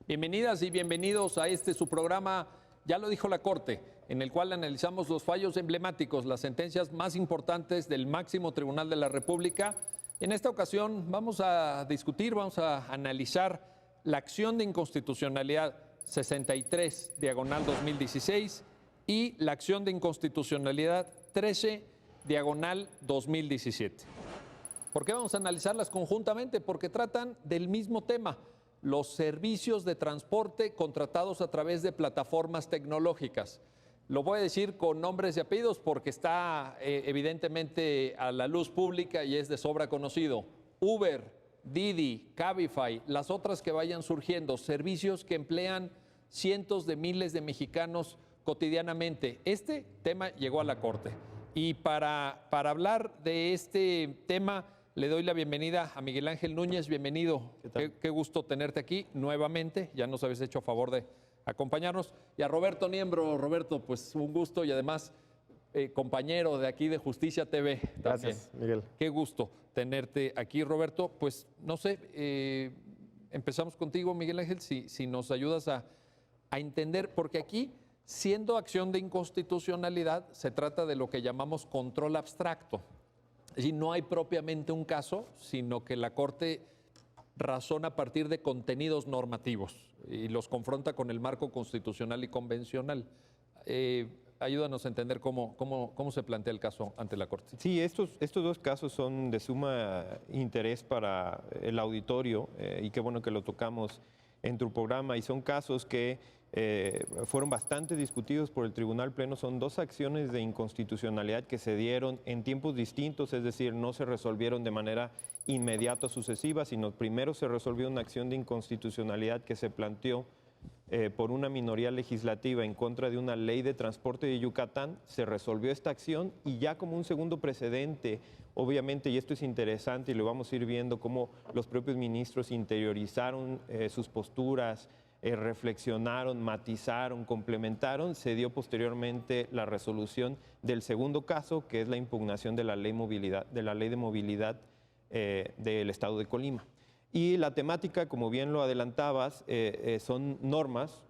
Bienvenidas y bienvenidos a su programa, ya lo dijo la Corte, en el cual analizamos los fallos emblemáticos, las sentencias más importantes del máximo tribunal de la República. En esta ocasión vamos a discutir, vamos a analizar la acción de inconstitucionalidad 63/2016 y la acción de inconstitucionalidad 13/2017. ¿Por qué vamos a analizarlas conjuntamente? Porque tratan del mismo tema, los servicios de transporte contratados a través de plataformas tecnológicas. Lo voy a decir con nombres y apellidos porque está evidentemente a la luz pública y es de sobra conocido. Uber, Didi, Cabify, las otras que vayan surgiendo, servicios que emplean cientos de miles de mexicanos cotidianamente. Este tema llegó a la Corte. Y para hablar de este tema, le doy la bienvenida a Miguel Ángel Núñez. Bienvenido. Qué gusto tenerte aquí nuevamente. Ya nos habéis hecho favor de acompañarnos. Y a Roberto Niembro. Roberto, pues un gusto y además compañero de aquí de Justicia TV. Gracias, Miguel. Qué gusto tenerte aquí, Roberto. Pues no sé, empezamos contigo, Miguel Ángel, si nos ayudas a entender, porque aquí, siendo acción de inconstitucionalidad, se trata de lo que llamamos control abstracto. Es decir, no hay propiamente un caso, sino que la Corte razona a partir de contenidos normativos y los confronta con el marco constitucional y convencional. Ayúdanos a entender cómo se plantea el caso ante la Corte. Sí, estos dos casos son de suma interés para el auditorio y qué bueno que lo tocamos en tu programa, y son casos que fueron bastante discutidos por el Tribunal Pleno. Son dos acciones de inconstitucionalidad que se dieron en tiempos distintos, es decir, no se resolvieron de manera inmediata o sucesiva, sino primero se resolvió una acción de inconstitucionalidad que se planteó por una minoría legislativa en contra de una ley de transporte de Yucatán. Se resolvió esta acción y ya como un segundo precedente, obviamente, y esto es interesante y lo vamos a ir viendo, cómo los propios ministros interiorizaron sus posturas, reflexionaron, matizaron, complementaron. Se dio posteriormente la resolución del segundo caso, que es la impugnación de la ley de movilidad del Estado de Colima. Y la temática, como bien lo adelantabas, son normas.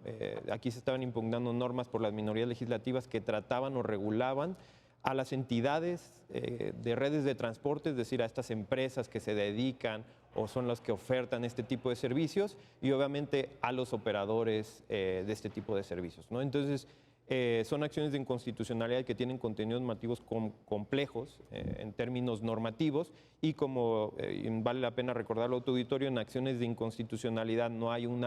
Aquí se estaban impugnando normas por las minorías legislativas que trataban o regulaban a las entidades de redes de transporte, es decir, a estas empresas que se dedican o son las que ofertan este tipo de servicios, y obviamente a los operadores de este tipo de servicios, ¿no? Entonces, son acciones de inconstitucionalidad que tienen contenidos normativos complejos en términos normativos, y como vale la pena recordarlo a tu auditorio, en acciones de inconstitucionalidad no hay un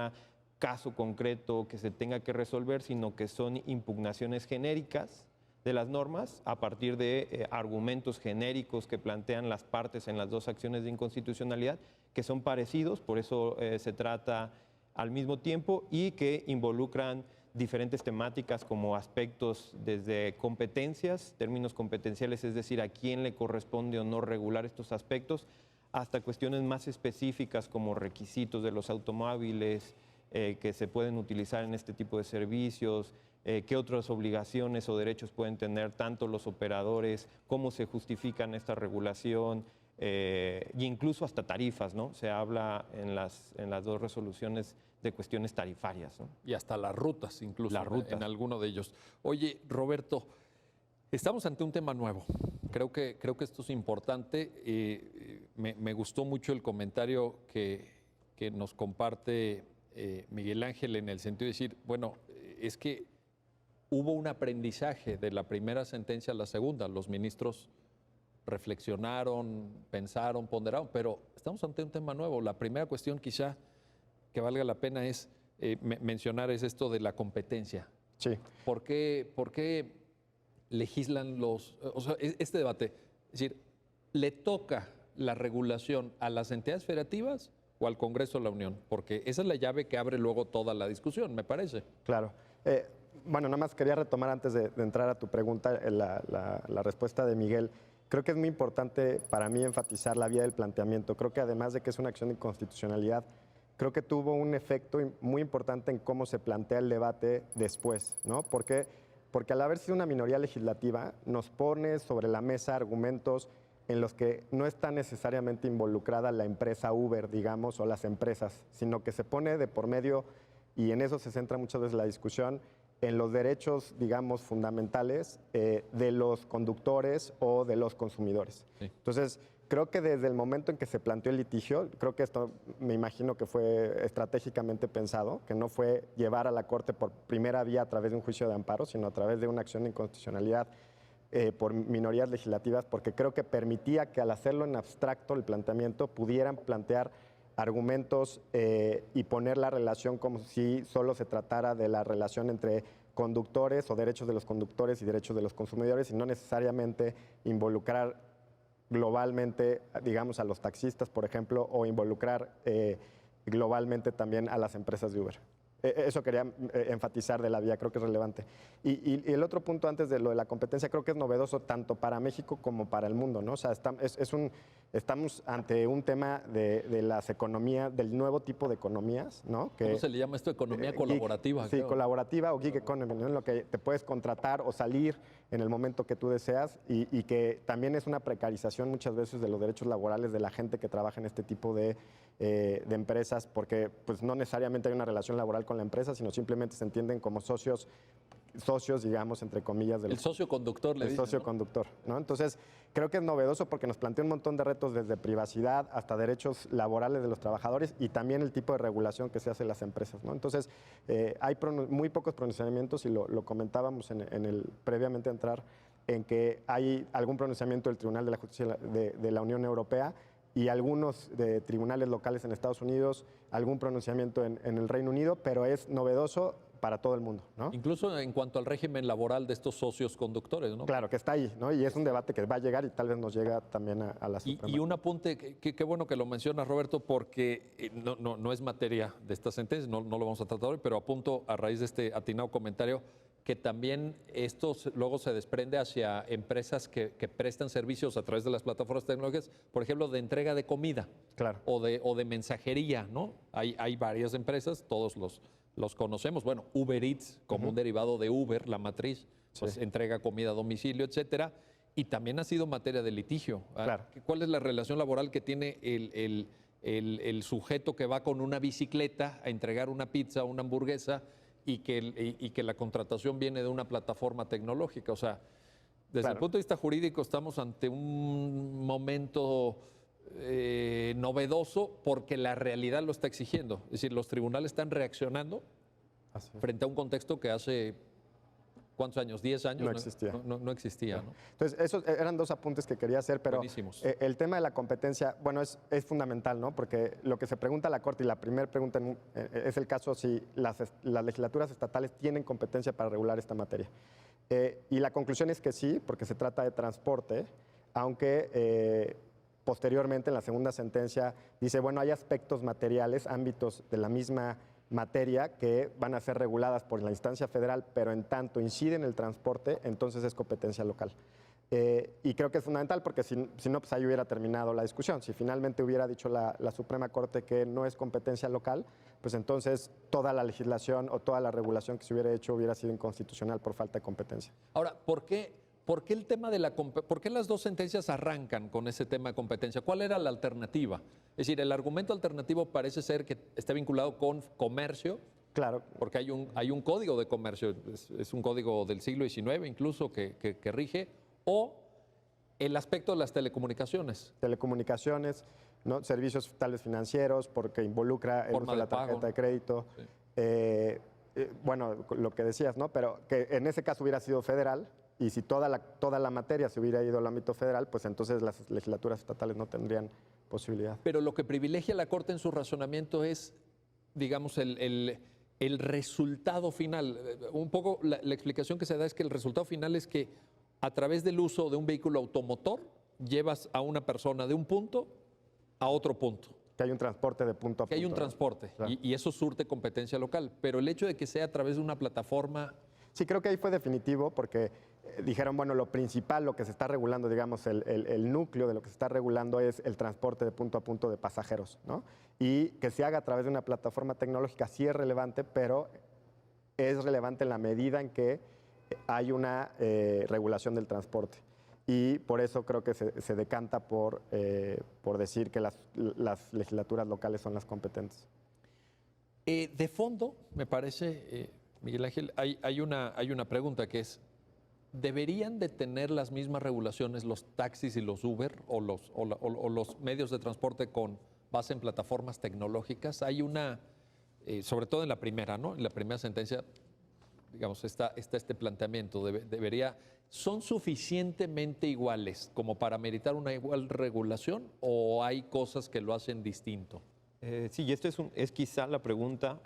caso concreto que se tenga que resolver, sino que son impugnaciones genéricas de las normas a partir de argumentos genéricos que plantean las partes en las dos acciones de inconstitucionalidad, que son parecidos, por eso se trata al mismo tiempo, y que involucran diferentes temáticas como aspectos desde competencias, términos competenciales, es decir, a quién le corresponde o no regular estos aspectos, hasta cuestiones más específicas como requisitos de los automóviles que se pueden utilizar en este tipo de servicios, qué otras obligaciones o derechos pueden tener tanto los operadores, cómo se justifican esta regulación, e incluso hasta tarifas, ¿no? Se habla en las dos resoluciones de cuestiones tarifarias, ¿no? Y hasta las rutas, incluso en alguno de ellos. Oye, Roberto, estamos ante un tema nuevo. Creo que esto es importante. Me gustó mucho el comentario que nos comparte Miguel Ángel, en el sentido de decir, bueno, es que hubo un aprendizaje de la primera sentencia a la segunda. Los ministros reflexionaron, pensaron, ponderaron, pero estamos ante un tema nuevo. La primera cuestión quizá que valga la pena es mencionar es esto de la competencia. Sí. ¿Por qué legislan este debate? Es decir, ¿le toca la regulación a las entidades federativas o al Congreso de la Unión? Porque esa es la llave que abre luego toda la discusión, me parece. Claro. Bueno, nada más quería retomar antes de entrar a tu pregunta la respuesta de Miguel. Creo que es muy importante para mí enfatizar la vía del planteamiento. Creo que además de que es una acción de inconstitucionalidad, creo que tuvo un efecto muy importante en cómo se plantea el debate después, ¿no? ¿Por qué? Porque al haber sido una minoría legislativa, nos pone sobre la mesa argumentos en los que no está necesariamente involucrada la empresa Uber, digamos, o las empresas, sino que se pone de por medio y en eso se centra muchas veces la discusión, en los derechos, digamos, fundamentales de los conductores o de los consumidores. Sí. Entonces, creo que desde el momento en que se planteó el litigio, creo que esto me imagino que fue estratégicamente pensado, que no fue llevar a la Corte por primera vía a través de un juicio de amparo, sino a través de una acción de inconstitucionalidad por minorías legislativas, porque creo que permitía que al hacerlo en abstracto el planteamiento pudieran plantear argumentos y poner la relación como si solo se tratara de la relación entre conductores o derechos de los conductores y derechos de los consumidores y no necesariamente involucrar globalmente, digamos, a los taxistas, por ejemplo, o involucrar globalmente también a las empresas de Uber. Eso quería enfatizar de la vía, creo que es relevante. Y el otro punto antes de lo de la competencia, creo que es novedoso tanto para México como para el mundo, ¿no? O sea, estamos ante un tema de las economías, del nuevo tipo de economías, ¿no? ¿Cómo se le llama esto? Economía colaborativa. Sí, creo. colaborativa o gig economy, ¿no? En lo que te puedes contratar o salir en el momento que tú deseas y que también es una precarización muchas veces de los derechos laborales de la gente que trabaja en este tipo de empresas, porque pues no necesariamente hay una relación laboral con la empresa, sino simplemente se entienden como socios, digamos, entre comillas. El socio conductor, le el dicen, socio ¿no? conductor, ¿no? Entonces, creo que es novedoso porque nos plantea un montón de retos desde privacidad hasta derechos laborales de los trabajadores y también el tipo de regulación que se hace en las empresas, ¿no? Entonces, hay muy pocos pronunciamientos y lo comentábamos previamente a entrar, en que hay algún pronunciamiento del Tribunal de la Justicia de la Unión Europea y algunos de tribunales locales en Estados Unidos, algún pronunciamiento en el Reino Unido, pero es novedoso para todo el mundo, ¿no? Incluso en cuanto al régimen laboral de estos socios conductores, ¿no? Claro, que está ahí, ¿no? Y es un debate que va a llegar y tal vez nos llega también a la Suprema. Y un apunte, qué bueno que lo mencionas, Roberto, porque no es materia de esta sentencia, no lo vamos a tratar hoy, pero apunto a raíz de este atinado comentario que también esto luego se desprende hacia empresas que prestan servicios a través de las plataformas tecnológicas, por ejemplo, de entrega de comida. Claro. O de mensajería, ¿no? Hay varias empresas, todos los conocemos. Bueno, Uber Eats, como un derivado de Uber, la matriz, pues entrega comida a domicilio, etcétera. Y también ha sido materia de litigio. Claro. ¿Cuál es la relación laboral que tiene el sujeto que va con una bicicleta a entregar una pizza o una hamburguesa y que la contratación viene de una plataforma tecnológica? O sea, desde el punto de vista jurídico estamos ante un momento novedoso porque la realidad lo está exigiendo. Es decir, los tribunales están reaccionando frente a un contexto que hace, ¿cuántos años? 10 años. No existía. No existía, ¿no? Entonces, esos eran dos apuntes que quería hacer, pero el tema de la competencia, bueno, es fundamental, ¿no? Porque lo que se pregunta a la Corte, y la primera pregunta es el caso si las legislaturas estatales tienen competencia para regular esta materia. Y la conclusión es que sí, porque se trata de transporte, aunque posteriormente en la segunda sentencia dice, bueno, hay aspectos materiales, ámbitos de la misma materia que van a ser reguladas por la instancia federal, pero en tanto incide en el transporte, entonces es competencia local. Y creo que es fundamental porque si no, pues ahí hubiera terminado la discusión. Si finalmente hubiera dicho la Suprema Corte que no es competencia local, pues entonces toda la legislación o toda la regulación que se hubiera hecho hubiera sido inconstitucional por falta de competencia. Ahora, ¿por qué el tema de por qué las dos sentencias arrancan con ese tema de competencia? ¿Cuál era la alternativa? Es decir, el argumento alternativo parece ser que está vinculado con comercio. Claro. Porque hay un código de comercio, es un código del siglo XIX incluso que rige, o el aspecto de las telecomunicaciones. Telecomunicaciones, ¿no? Servicios tales financieros, porque involucra el uso de la tarjeta de crédito. Sí. Bueno, lo que decías, ¿no? Pero que en ese caso hubiera sido federal, y si toda la materia se hubiera ido al ámbito federal, pues entonces las legislaturas estatales no tendrían posibilidad. Pero lo que privilegia la Corte en su razonamiento es, digamos, el resultado final. Un poco la explicación que se da es que el resultado final es que a través del uso de un vehículo automotor llevas a una persona de un punto a otro punto. Que hay un transporte de punto a punto. Que hay un transporte, claro. y eso surte competencia local. Pero el hecho de que sea a través de una plataforma... Sí, creo que ahí fue definitivo porque dijeron, bueno, lo principal, lo que se está regulando, digamos, el núcleo de lo que se está regulando es el transporte de punto a punto de pasajeros, ¿no? Y que se haga a través de una plataforma tecnológica sí es relevante, pero es relevante en la medida en que hay una regulación del transporte. Y por eso creo que se decanta por decir que las legislaturas locales son las competentes. De fondo, me parece, Miguel Ángel, hay una pregunta que es, ¿deberían de tener las mismas regulaciones los taxis y los Uber o los medios de transporte con base en plataformas tecnológicas? Hay una, sobre todo en la primera, ¿no? En la primera sentencia, digamos, está este planteamiento. ¿Son suficientemente iguales como para meritar una igual regulación o hay cosas que lo hacen distinto? Sí, y esta es quizá la pregunta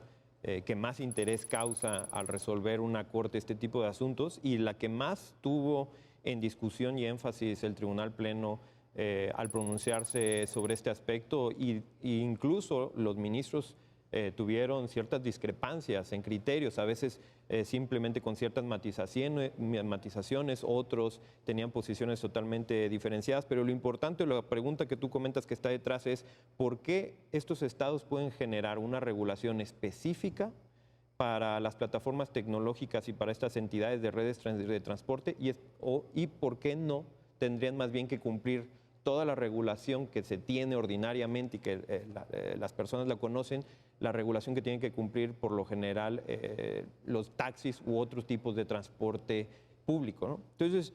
que más interés causa al resolver una corte este tipo de asuntos y la que más tuvo en discusión y énfasis el Tribunal Pleno al pronunciarse sobre este aspecto y incluso los ministros tuvieron ciertas discrepancias en criterios, a veces simplemente con ciertas matizaciones, otros tenían posiciones totalmente diferenciadas, pero lo importante, la pregunta que tú comentas que está detrás es ¿por qué estos estados pueden generar una regulación específica para las plataformas tecnológicas y para estas entidades de redes de transporte y por qué no tendrían más bien que cumplir toda la regulación que se tiene ordinariamente y que las personas la conocen, la regulación que tienen que cumplir por lo general los taxis u otros tipos de transporte público, ¿no? Entonces,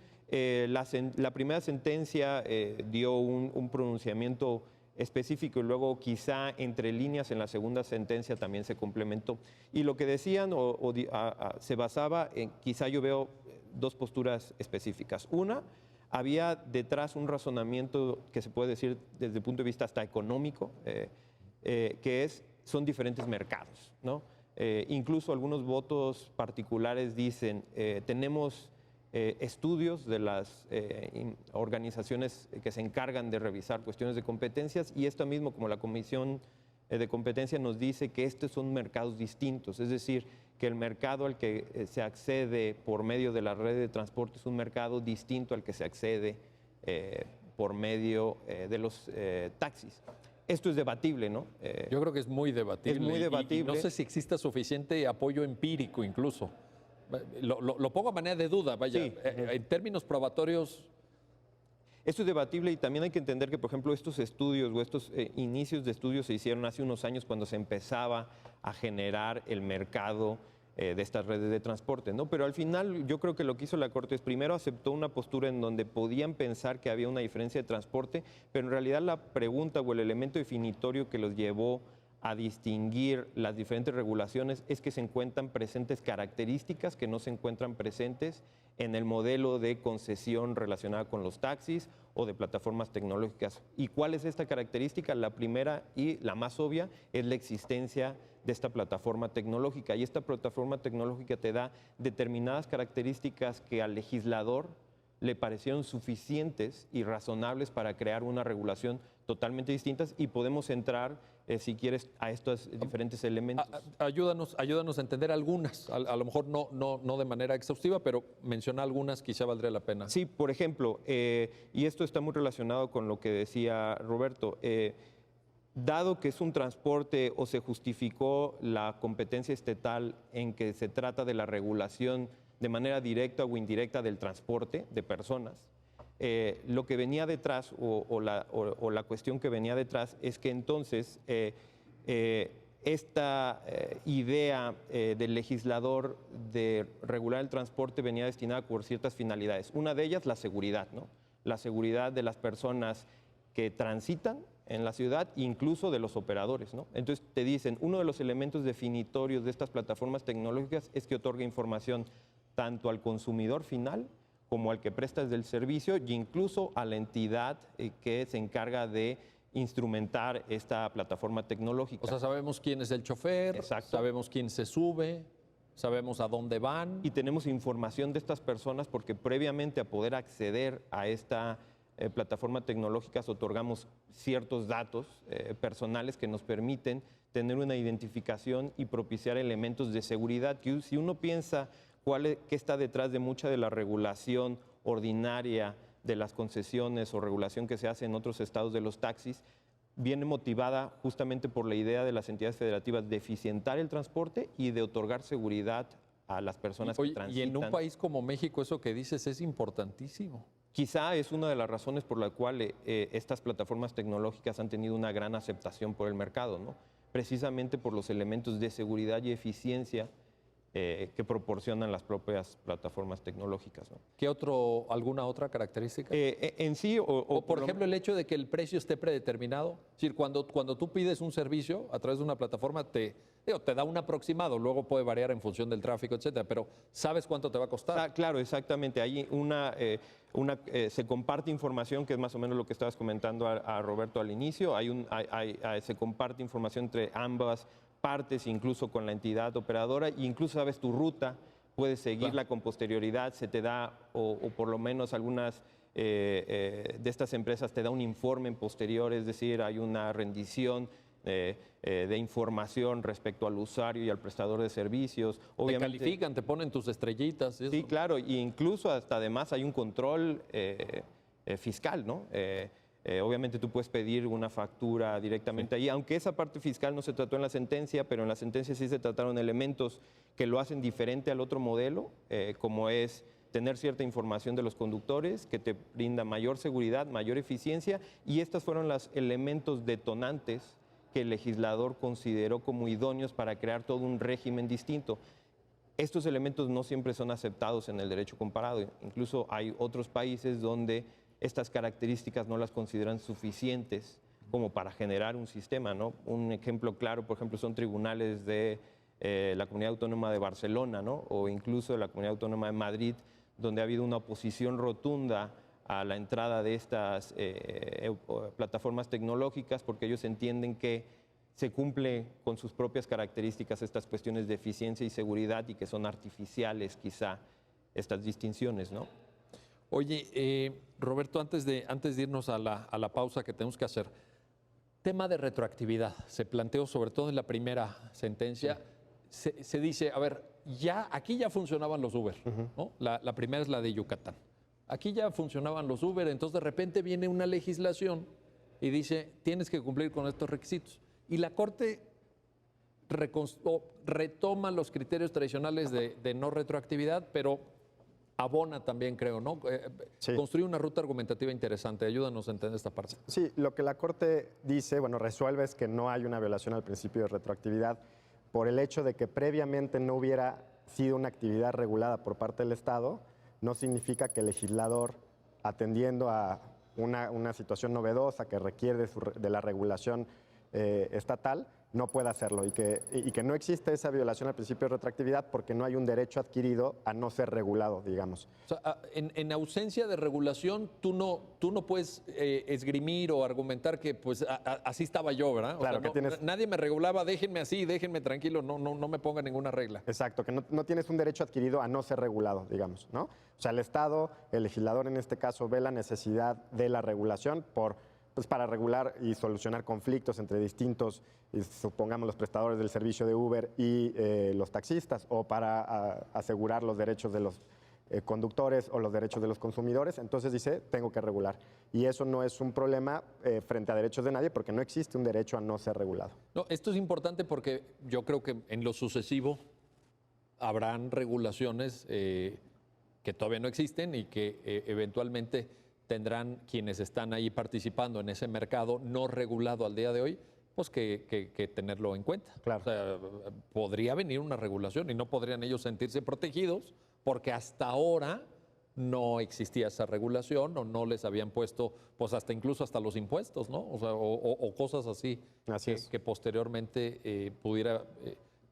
la primera sentencia dio un pronunciamiento específico y luego quizá entre líneas en la segunda sentencia también se complementó. Y lo que decían se basaba en, quizá yo veo dos posturas específicas. Una, había detrás un razonamiento que se puede decir desde el punto de vista hasta económico, son diferentes mercados, ¿no? Incluso algunos votos particulares dicen, tenemos estudios de las organizaciones que se encargan de revisar cuestiones de competencias y esto mismo, como la Comisión de Competencia nos dice que estos son mercados distintos, es decir, que el mercado al que se accede por medio de la red de transporte es un mercado distinto al que se accede por medio de los taxis. Esto es debatible, ¿no? Yo creo que es muy debatible. Es muy debatible. Y no sé si exista suficiente apoyo empírico incluso. Lo pongo a manera de duda, vaya. Sí. En términos probatorios. Esto es debatible y también hay que entender que, por ejemplo, estos estudios o estos inicios de estudios se hicieron hace unos años cuando se empezaba a generar el mercado de estas redes de transporte, ¿no? Pero al final yo creo que lo que hizo la Corte es primero aceptó una postura en donde podían pensar que había una diferencia de transporte, pero en realidad la pregunta o el elemento definitorio que los llevó a distinguir las diferentes regulaciones es que se encuentran presentes características que no se encuentran presentes en el modelo de concesión relacionada con los taxis o de plataformas tecnológicas. ¿Y cuál es esta característica? La primera y la más obvia es la existencia de esta plataforma tecnológica. Y esta plataforma tecnológica te da determinadas características que al legislador le parecieron suficientes y razonables para crear una regulación totalmente distintas y podemos entrar, si quieres, a estos diferentes elementos. Ayúdanos a entender algunas, a lo mejor no de manera exhaustiva, pero menciona algunas, quizá valdría la pena. Sí, por ejemplo, y esto está muy relacionado con lo que decía Roberto, dado que es un transporte o se justificó la competencia estatal en que se trata de la regulación de manera directa o indirecta del transporte de personas, lo que venía detrás o la cuestión que venía detrás es que entonces esta idea del legislador de regular el transporte venía destinada por ciertas finalidades. Una de ellas, la seguridad, ¿no? La seguridad de las personas que transitan en la ciudad, incluso de los operadores, ¿no? Entonces te dicen, uno de los elementos definitorios de estas plataformas tecnológicas es que otorga información tanto al consumidor final como al que presta el servicio e incluso a la entidad que se encarga de instrumentar esta plataforma tecnológica. O sea, sabemos quién es el chofer, Exacto. Sabemos quién se sube, sabemos a dónde van. Y tenemos información de estas personas porque previamente a poder acceder a esta plataforma tecnológica otorgamos ciertos datos personales que nos permiten tener una identificación y propiciar elementos de seguridad que si uno piensa qué está detrás de mucha de la regulación ordinaria de las concesiones o regulación que se hace en otros estados de los taxis, viene motivada justamente por la idea de las entidades federativas de eficientar el transporte y de otorgar seguridad a las personas que transitan. Y en un país como México eso que dices es importantísimo. Quizá es una de las razones por la cual estas plataformas tecnológicas han tenido una gran aceptación por el mercado, ¿no? precisamente por los elementos de seguridad y eficiencia que proporcionan las propias plataformas tecnológicas, ¿no? ¿Qué alguna otra característica? En sí, O por ejemplo, el hecho de que el precio esté predeterminado. Es decir, cuando tú pides un servicio a través de una plataforma, te da un aproximado, luego puede variar en función del tráfico, etcétera, pero sabes cuánto te va a costar. Claro, exactamente. Hay se comparte información, que es más o menos lo que estabas comentando a Roberto al inicio. Se comparte información entre ambas partes, incluso con la entidad operadora, e incluso sabes tu ruta, puedes seguirla con posterioridad, se te da, o por lo menos algunas de estas empresas te da un informe en posterior, es decir, hay una rendición de información respecto al usuario y al prestador de servicios. Obviamente, te califican, te ponen tus estrellitas. Sí, claro, e incluso hasta además hay un control fiscal, ¿no? Obviamente tú puedes pedir una factura directamente ahí, aunque esa parte fiscal no se trató en la sentencia, pero en la sentencia sí se trataron elementos que lo hacen diferente al otro modelo, como es tener cierta información de los conductores, que te brinda mayor seguridad, mayor eficiencia, y estos fueron los elementos detonantes que el legislador consideró como idóneos para crear todo un régimen distinto. Estos elementos no siempre son aceptados en el derecho comparado, incluso hay otros países donde estas características no las consideran suficientes como para generar un sistema, ¿no? Un ejemplo claro, por ejemplo, son tribunales de la Comunidad Autónoma de Barcelona, ¿no? O incluso de la Comunidad Autónoma de Madrid, donde ha habido una oposición rotunda a la entrada de estas plataformas tecnológicas, porque ellos entienden que se cumple con sus propias características estas cuestiones de eficiencia y seguridad y que son artificiales quizá estas distinciones, ¿no? Oye, Roberto, antes de irnos a la pausa que tenemos que hacer, tema de retroactividad, se planteó sobre todo en la primera sentencia, sí. se dice, a ver, aquí ya funcionaban los Uber, ¿no? La primera es la de Yucatán. Aquí ya funcionaban los Uber, entonces de repente viene una legislación y dice, tienes que cumplir con estos requisitos. Y la Corte retoma los criterios tradicionales de no retroactividad, pero abona también, creo, ¿no? Sí. Construye una ruta argumentativa interesante. Ayúdanos a entender esta parte. Sí, lo que la Corte dice, resuelve es que no hay una violación al principio de retroactividad por el hecho de que previamente no hubiera sido una actividad regulada por parte del Estado. No significa que el legislador, atendiendo a una situación novedosa que requiere de la regulación estatal, no pueda hacerlo y que no existe esa violación al principio de retroactividad porque no hay un derecho adquirido a no ser regulado, digamos. O sea, en ausencia de regulación, tú no puedes esgrimir o argumentar que pues así estaba yo, ¿verdad? Claro, o sea, nadie me regulaba, déjenme así, déjenme tranquilo, no me ponga ninguna regla. Exacto, que no tienes un derecho adquirido a no ser regulado, digamos, ¿no? O sea, el Estado, el legislador en este caso, ve la necesidad de la regulación para regular y solucionar conflictos entre distintos, supongamos, los prestadores del servicio de Uber y los taxistas, o para asegurar los derechos de los conductores o los derechos de los consumidores. Entonces dice, tengo que regular. Y eso no es un problema frente a derechos de nadie, porque no existe un derecho a no ser regulado. No, esto es importante porque yo creo que en lo sucesivo habrán regulaciones que todavía no existen y que eventualmente tendrán quienes están ahí participando en ese mercado no regulado al día de hoy, pues que tenerlo en cuenta. Claro. O sea, podría venir una regulación y no podrían ellos sentirse protegidos porque hasta ahora no existía esa regulación o no les habían puesto, pues incluso hasta los impuestos, ¿no? O sea, o cosas así, que posteriormente pudiera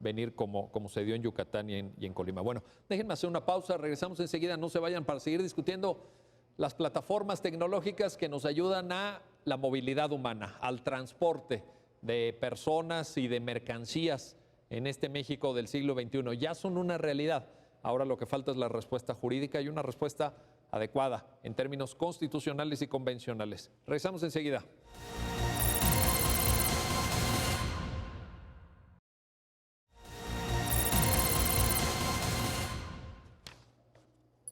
venir como se dio en Yucatán y en Colima. Bueno, déjenme hacer una pausa, regresamos enseguida, no se vayan para seguir discutiendo las plataformas tecnológicas que nos ayudan a la movilidad humana, al transporte de personas y de mercancías en este México del siglo XXI. Ya son una realidad. Ahora lo que falta es la respuesta jurídica y una respuesta adecuada en términos constitucionales y convencionales. Regresamos enseguida.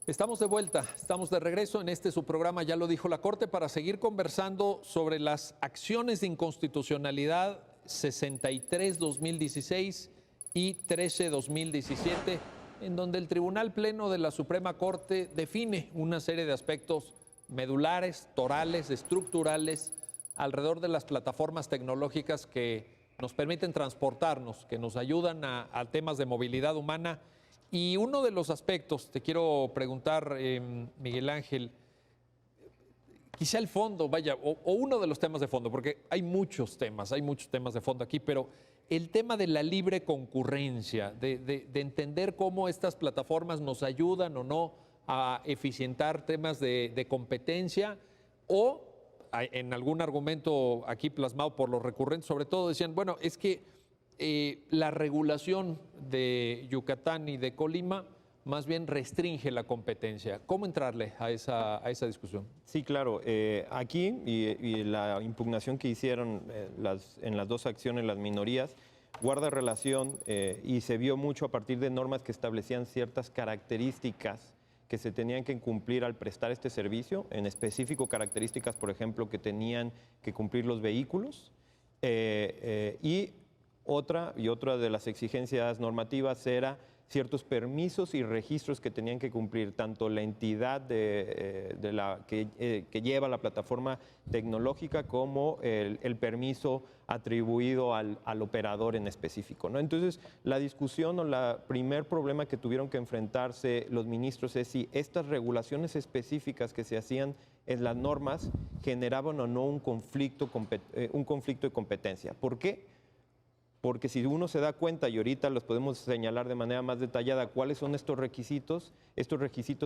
Estamos de vuelta, estamos de regreso en su programa, ya lo dijo la Corte, para seguir conversando sobre las acciones de inconstitucionalidad 63-2016 y 13-2017, en donde el Tribunal Pleno de la Suprema Corte define una serie de aspectos medulares, torales, estructurales, alrededor de las plataformas tecnológicas que nos permiten transportarnos, que nos ayudan a temas de movilidad humana. Y uno de los aspectos, te quiero preguntar, Miguel Ángel, quizá el fondo, vaya, o uno de los temas de fondo, porque hay muchos temas de fondo aquí, pero el tema de la libre concurrencia, de entender cómo estas plataformas nos ayudan o no a eficientar temas de competencia, o en algún argumento aquí plasmado por los recurrentes, sobre todo decían, bueno, es que la regulación de Yucatán y de Colima más bien restringe la competencia. ¿Cómo entrarle a esa discusión? Sí, claro. Aquí y la impugnación que hicieron en las dos acciones las minorías guarda relación y se vio mucho a partir de normas que establecían ciertas características que se tenían que cumplir al prestar este servicio, en específico características, por ejemplo, que tenían que cumplir los vehículos y otra de las exigencias normativas era ciertos permisos y registros que tenían que cumplir tanto la entidad que lleva la plataforma tecnológica como el permiso atribuido al operador en específico, ¿no? Entonces, la discusión o el primer problema que tuvieron que enfrentarse los ministros es si estas regulaciones específicas que se hacían en las normas generaban o no un conflicto de competencia. ¿Por qué? Porque si uno se da cuenta, y ahorita los podemos señalar de manera más detallada, cuáles son estos requisitos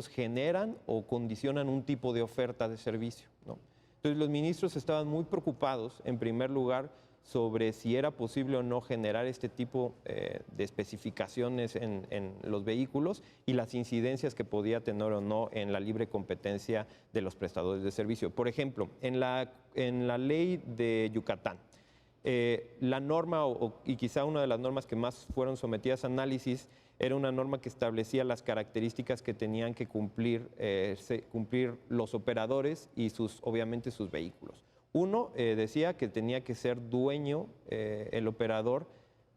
generan o condicionan un tipo de oferta de servicio, ¿no? Entonces los ministros estaban muy preocupados, en primer lugar, sobre si era posible o no generar este tipo de especificaciones en los vehículos y las incidencias que podía tener o no en la libre competencia de los prestadores de servicio. Por ejemplo, en la ley de Yucatán, la norma, y quizá una de las normas que más fueron sometidas a análisis, era una norma que establecía las características que tenían que cumplir los operadores y obviamente sus vehículos. Uno decía que tenía que ser dueño el operador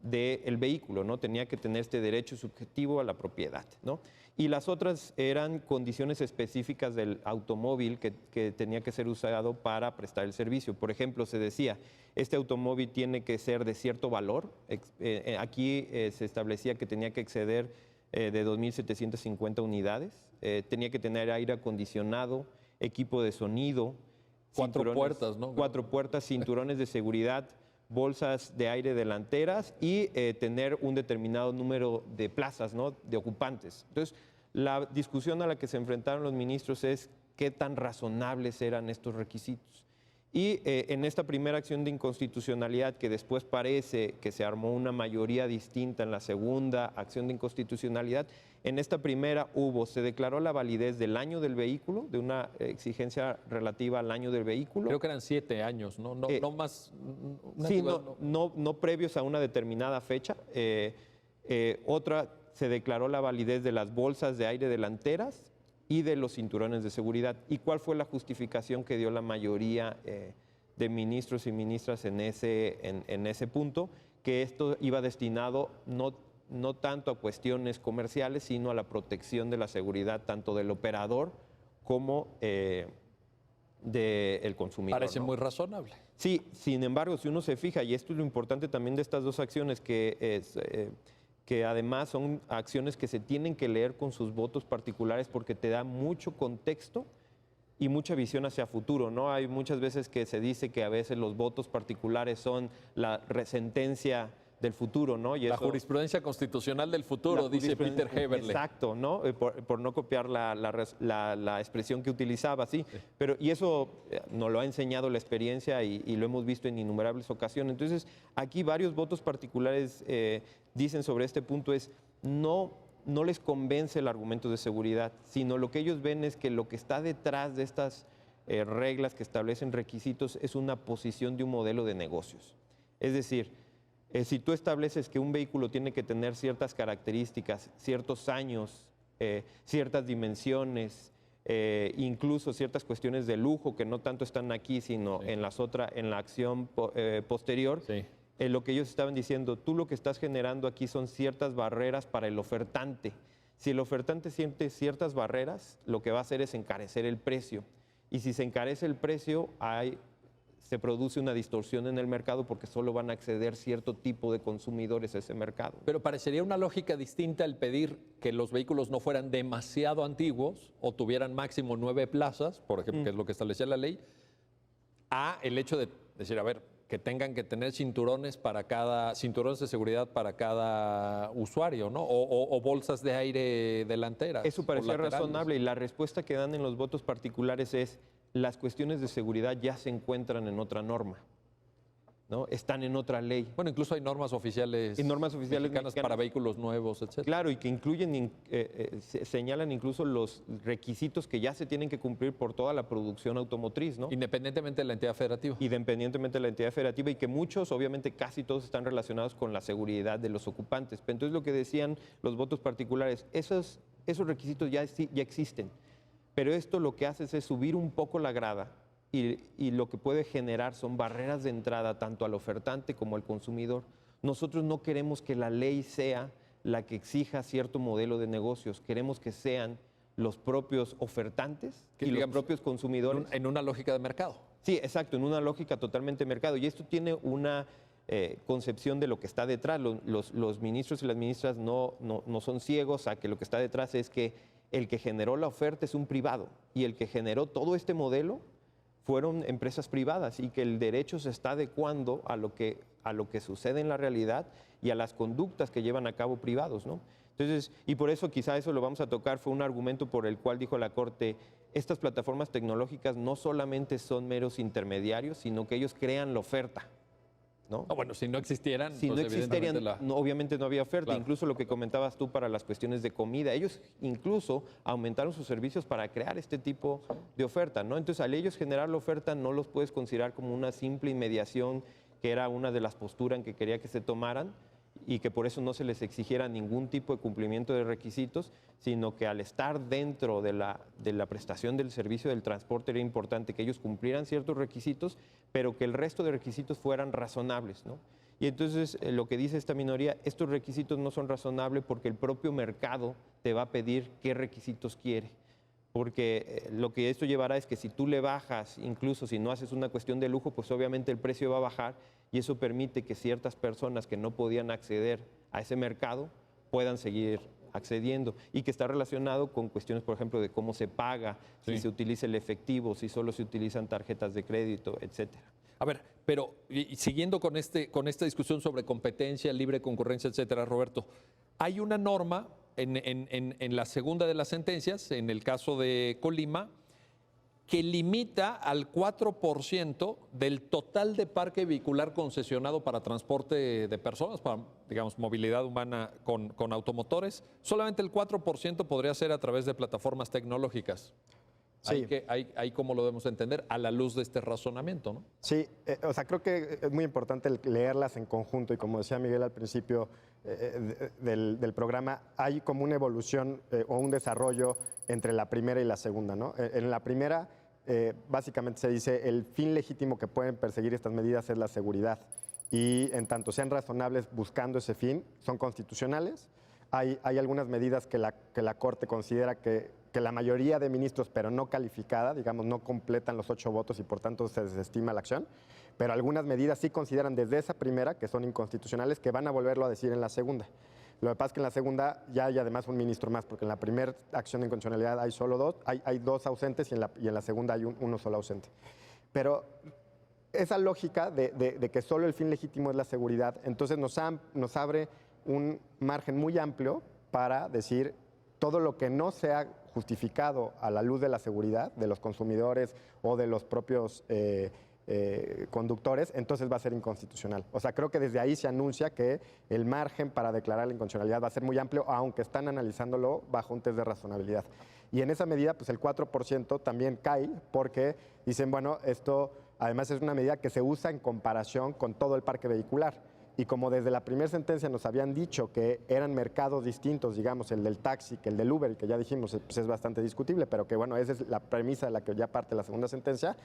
del vehículo, ¿no? Tenía que tener este derecho subjetivo a la propiedad, ¿no? Y las otras eran condiciones específicas del automóvil que tenía que ser usado para prestar el servicio. Por ejemplo, se decía, este automóvil tiene que ser de cierto valor. Aquí se establecía que tenía que exceder de 2.750 unidades, tenía que tener aire acondicionado, equipo de sonido, 4 puertas, ¿no? 4 puertas, cinturones de seguridad, bolsas de aire delanteras y tener un determinado número de plazas, ¿no? De ocupantes. Entonces, la discusión a la que se enfrentaron los ministros es qué tan razonables eran estos requisitos. Y en esta primera acción de inconstitucionalidad, que después parece que se armó una mayoría distinta en la segunda acción de inconstitucionalidad, en esta primera se declaró la validez del año del vehículo, de una exigencia relativa al año del vehículo. Creo que eran 7 años, ¿no? No más. Sí, no previos a una determinada fecha. Otra, se declaró la validez de las bolsas de aire delanteras y de los cinturones de seguridad. ¿Y cuál fue la justificación que dio la mayoría de ministros y ministras en ese punto? Que esto iba destinado no tanto a cuestiones comerciales, sino a la protección de la seguridad tanto del operador como del consumidor. Parece, ¿no?, muy razonable. Sí, sin embargo, si uno se fija, y esto es lo importante también de estas dos acciones, que además son acciones que se tienen que leer con sus votos particulares porque te da mucho contexto y mucha visión hacia futuro, ¿no? Hay muchas veces que se dice que a veces los votos particulares son la sentencia del futuro, ¿no? Y la jurisprudencia constitucional del futuro, dice Peter Heberle. Exacto, ¿no? Por no copiar la expresión que utilizaba, ¿sí? Pero, y eso nos lo ha enseñado la experiencia y lo hemos visto en innumerables ocasiones. Entonces, aquí varios votos particulares dicen sobre este punto no les convence el argumento de seguridad, sino lo que ellos ven es que lo que está detrás de estas reglas que establecen requisitos es una posición de un modelo de negocios. Es decir, si tú estableces que un vehículo tiene que tener ciertas características, ciertos años, ciertas dimensiones, incluso ciertas cuestiones de lujo que no tanto están aquí, sino sí, en la acción posterior, sí, lo que ellos estaban diciendo, tú lo que estás generando aquí son ciertas barreras para el ofertante. Si el ofertante siente ciertas barreras, lo que va a hacer es encarecer el precio. Y si se encarece el precio, hay se produce una distorsión en el mercado porque solo van a acceder cierto tipo de consumidores a ese mercado. Pero parecería una lógica distinta el pedir que los vehículos no fueran demasiado antiguos o tuvieran máximo 9 plazas, por ejemplo, que es lo que establecía la ley, a el hecho de decir, a ver, que tengan que tener cinturones de seguridad para cada usuario, ¿no? O bolsas de aire delanteras. Eso parecía razonable y la respuesta que dan en los votos particulares es: las cuestiones de seguridad ya se encuentran en otra norma, ¿no? Están en otra ley. Bueno, incluso hay normas oficiales, mexicanas para vehículos nuevos, etc. Claro, y que incluyen, señalan incluso los requisitos que ya se tienen que cumplir por toda la producción automotriz, ¿no? Independientemente de la entidad federativa. Independientemente de la entidad federativa, y que muchos, obviamente casi todos, están relacionados con la seguridad de los ocupantes. Pero entonces lo que decían los votos particulares, esos requisitos ya existen, pero esto lo que hace es subir un poco la grada. Y lo que puede generar son barreras de entrada tanto al ofertante como al consumidor. Nosotros no queremos que la ley sea la que exija cierto modelo de negocios, queremos que sean los propios ofertantes y los propios consumidores. En una lógica de mercado. Sí, exacto, en una lógica totalmente de mercado. Y esto tiene una concepción de lo que está detrás. Los ministros y las ministras no son ciegos a que lo que está detrás es que el que generó la oferta es un privado y el que generó todo este modelo fueron empresas privadas, y que el derecho se está adecuando a lo que sucede en la realidad y a las conductas que llevan a cabo privados, ¿no? Entonces, y por eso quizá eso lo vamos a tocar, fue un argumento por el cual dijo la Corte, estas plataformas tecnológicas no solamente son meros intermediarios, sino que ellos crean la oferta, ¿no? Bueno, si no existieran, si pues no existirían, obviamente no había oferta. Claro. Incluso lo que comentabas tú para las cuestiones de comida, ellos incluso aumentaron sus servicios para crear este tipo de oferta, ¿no? Entonces, al ellos generar la oferta, no los puedes considerar como una simple inmediación, que era una de las posturas que quería que se tomaran, y que por eso no se les exigiera ningún tipo de cumplimiento de requisitos, sino que al estar dentro de la prestación del servicio del transporte era importante que ellos cumplieran ciertos requisitos, pero que el resto de requisitos fueran razonables, ¿no? Y entonces lo que dice esta minoría, estos requisitos no son razonables porque el propio mercado te va a pedir qué requisitos quiere. Porque lo que esto llevará es que si tú le bajas, incluso si no haces una cuestión de lujo, pues obviamente el precio va a bajar, y eso permite que ciertas personas que no podían acceder a ese mercado puedan seguir accediendo, y que está relacionado con cuestiones, por ejemplo, de cómo se paga, si se utiliza el efectivo, si solo se utilizan tarjetas de crédito, etcétera. A ver, pero y siguiendo con esta discusión sobre competencia, libre concurrencia, etcétera, Roberto, hay una norma en la segunda de las sentencias, en el caso de Colima, que limita al 4% del total de parque vehicular concesionado para transporte de personas, para, digamos, movilidad humana con automotores. Solamente el 4% podría ser a través de plataformas tecnológicas. Sí. Hay cómo lo debemos entender a la luz de este razonamiento, ¿no? Sí, o sea, creo que es muy importante leerlas en conjunto, y como decía Miguel al principio del programa, hay como una evolución o un desarrollo entre la primera y la segunda, ¿no? En la primera, básicamente se dice, el fin legítimo que pueden perseguir estas medidas es la seguridad, y en tanto sean razonables buscando ese fin, son constitucionales. Hay algunas medidas que la Corte considera que la mayoría de ministros, pero no calificada, digamos, no completan los 8 votos y por tanto se desestima la acción, pero algunas medidas sí consideran desde esa primera que son inconstitucionales, que van a volverlo a decir en la segunda. Lo que pasa es que en la segunda ya hay además un ministro más, porque en la primera acción de inconstitucionalidad hay solo 2, hay 2 ausentes, y en la segunda hay uno solo ausente. Pero esa lógica de que solo el fin legítimo es la seguridad, entonces nos abre un margen muy amplio para decir todo lo que no sea justificado a la luz de la seguridad de los consumidores o de los propios conductores, entonces va a ser inconstitucional. O sea, creo que desde ahí se anuncia que el margen para declarar la inconstitucionalidad va a ser muy amplio, aunque están analizándolo bajo un test de razonabilidad. Y en esa medida, pues el 4% también cae, porque dicen, bueno, esto además es una medida que se usa en comparación con todo el parque vehicular. Y como desde la primera sentencia nos habían dicho que eran mercados distintos, digamos, el del taxi que el del Uber, y que ya dijimos pues es bastante discutible, pero que bueno, esa es la premisa de la que ya parte la segunda sentencia,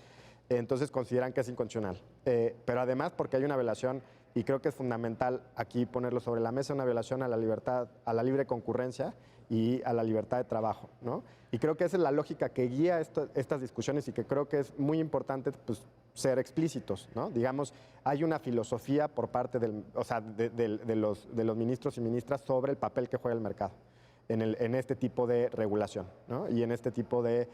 entonces consideran que es inconstitucional. Pero además porque hay una violación y creo que es fundamental aquí ponerlo sobre la mesa, una violación a la libertad, a la libre concurrencia y a la libertad de trabajo, ¿no? Y creo que esa es la lógica que guía estas discusiones y que creo que es muy importante, pues, ser explícitos, ¿no? Digamos, hay una filosofía por parte de los ministros y ministras sobre el papel que juega el mercado en este tipo de regulación, ¿no? Y en este tipo de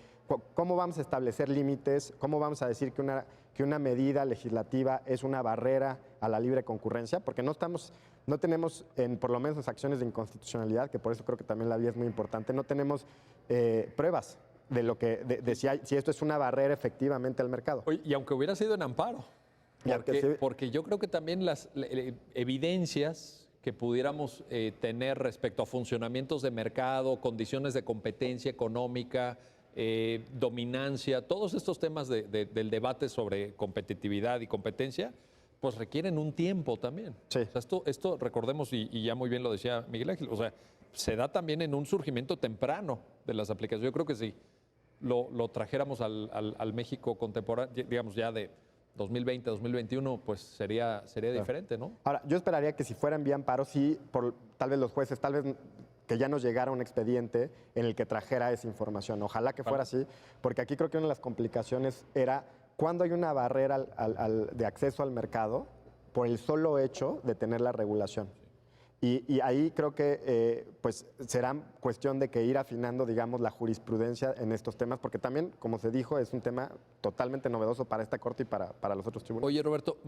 cómo vamos a establecer límites, cómo vamos a decir que una medida legislativa es una barrera a la libre concurrencia, porque no tenemos, por lo menos en acciones de inconstitucionalidad, que por eso creo que también la vía es muy importante, no tenemos pruebas de si esto es una barrera efectivamente al mercado. Oye, y aunque hubiera sido en amparo, porque yo creo que también las evidencias que pudiéramos tener respecto a funcionamientos de mercado, condiciones de competencia económica, dominancia, todos estos temas del debate sobre competitividad y competencia, pues requieren un tiempo también. Sí. O sea, esto recordemos, y ya muy bien lo decía Miguel Ángel, o sea, se da también en un surgimiento temprano de las aplicaciones. Yo creo que si lo trajéramos al México contemporáneo, digamos ya de 2020, 2021, pues sería diferente, ¿no? Ahora, yo esperaría que si fuera en vía amparo, sí, tal vez los jueces, tal vez que ya nos llegara un expediente en el que trajera esa información. Ojalá que fuera así, porque aquí creo que una de las complicaciones era cuando hay una barrera de acceso al mercado por el solo hecho de tener la regulación. Y ahí creo que pues será cuestión de que ir afinando, digamos, la jurisprudencia en estos temas, porque también, como se dijo, es un tema totalmente novedoso para esta Corte y para los otros tribunales. Oye, Roberto,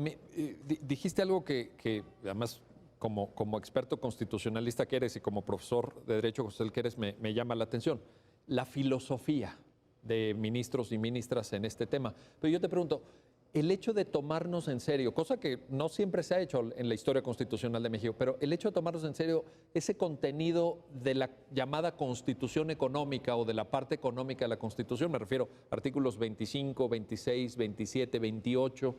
dijiste algo que además, como experto constitucionalista que eres y como profesor de Derecho Constitucional que eres, me llama la atención. La filosofía de ministros y ministras en este tema. Pero yo te pregunto, el hecho de tomarnos en serio, cosa que no siempre se ha hecho en la historia constitucional de México, pero el hecho de tomarnos en serio ese contenido de la llamada Constitución económica o de la parte económica de la Constitución, me refiero a artículos 25, 26, 27, 28,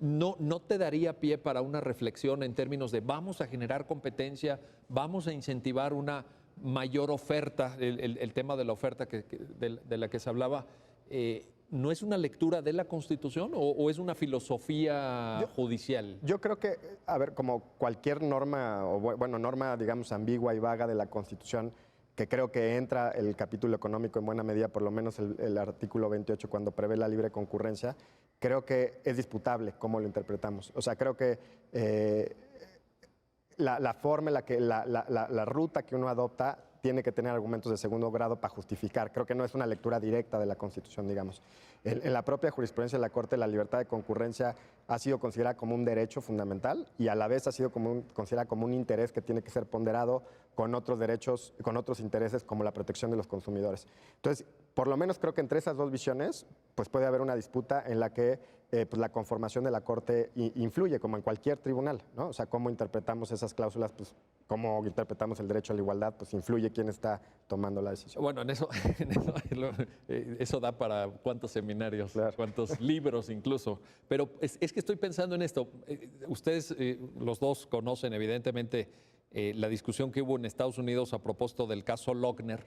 ¿no te daría pie para una reflexión en términos de vamos a generar competencia, vamos a incentivar una mayor oferta, el tema de la oferta de la que se hablaba? ¿No es una lectura de la Constitución o es una filosofía judicial? Yo creo que, a ver, como cualquier norma, norma, digamos, ambigua y vaga de la Constitución, que creo que entra el capítulo económico en buena medida, por lo menos el artículo 28, cuando prevé la libre concurrencia, creo que es disputable cómo lo interpretamos. O sea, creo que la forma en la que la ruta que uno adopta tiene que tener argumentos de segundo grado para justificar. Creo que no es una lectura directa de la Constitución, digamos. En la propia jurisprudencia de la Corte, la libertad de concurrencia ha sido considerada como un derecho fundamental y a la vez ha sido considerada como un interés que tiene que ser ponderado con otros derechos, con otros intereses como la protección de los consumidores. Entonces, por lo menos creo que entre esas dos visiones, pues puede haber una disputa en la que pues la conformación de la Corte influye, como en cualquier tribunal, ¿no? O sea, cómo interpretamos esas cláusulas, pues cómo interpretamos el derecho a la igualdad, pues influye quién está tomando la decisión. Bueno, eso da para cuántos seminarios, claro, cuántos libros incluso. Pero es que estoy pensando en esto. Ustedes los dos conocen evidentemente la discusión que hubo en Estados Unidos a propósito del caso Lochner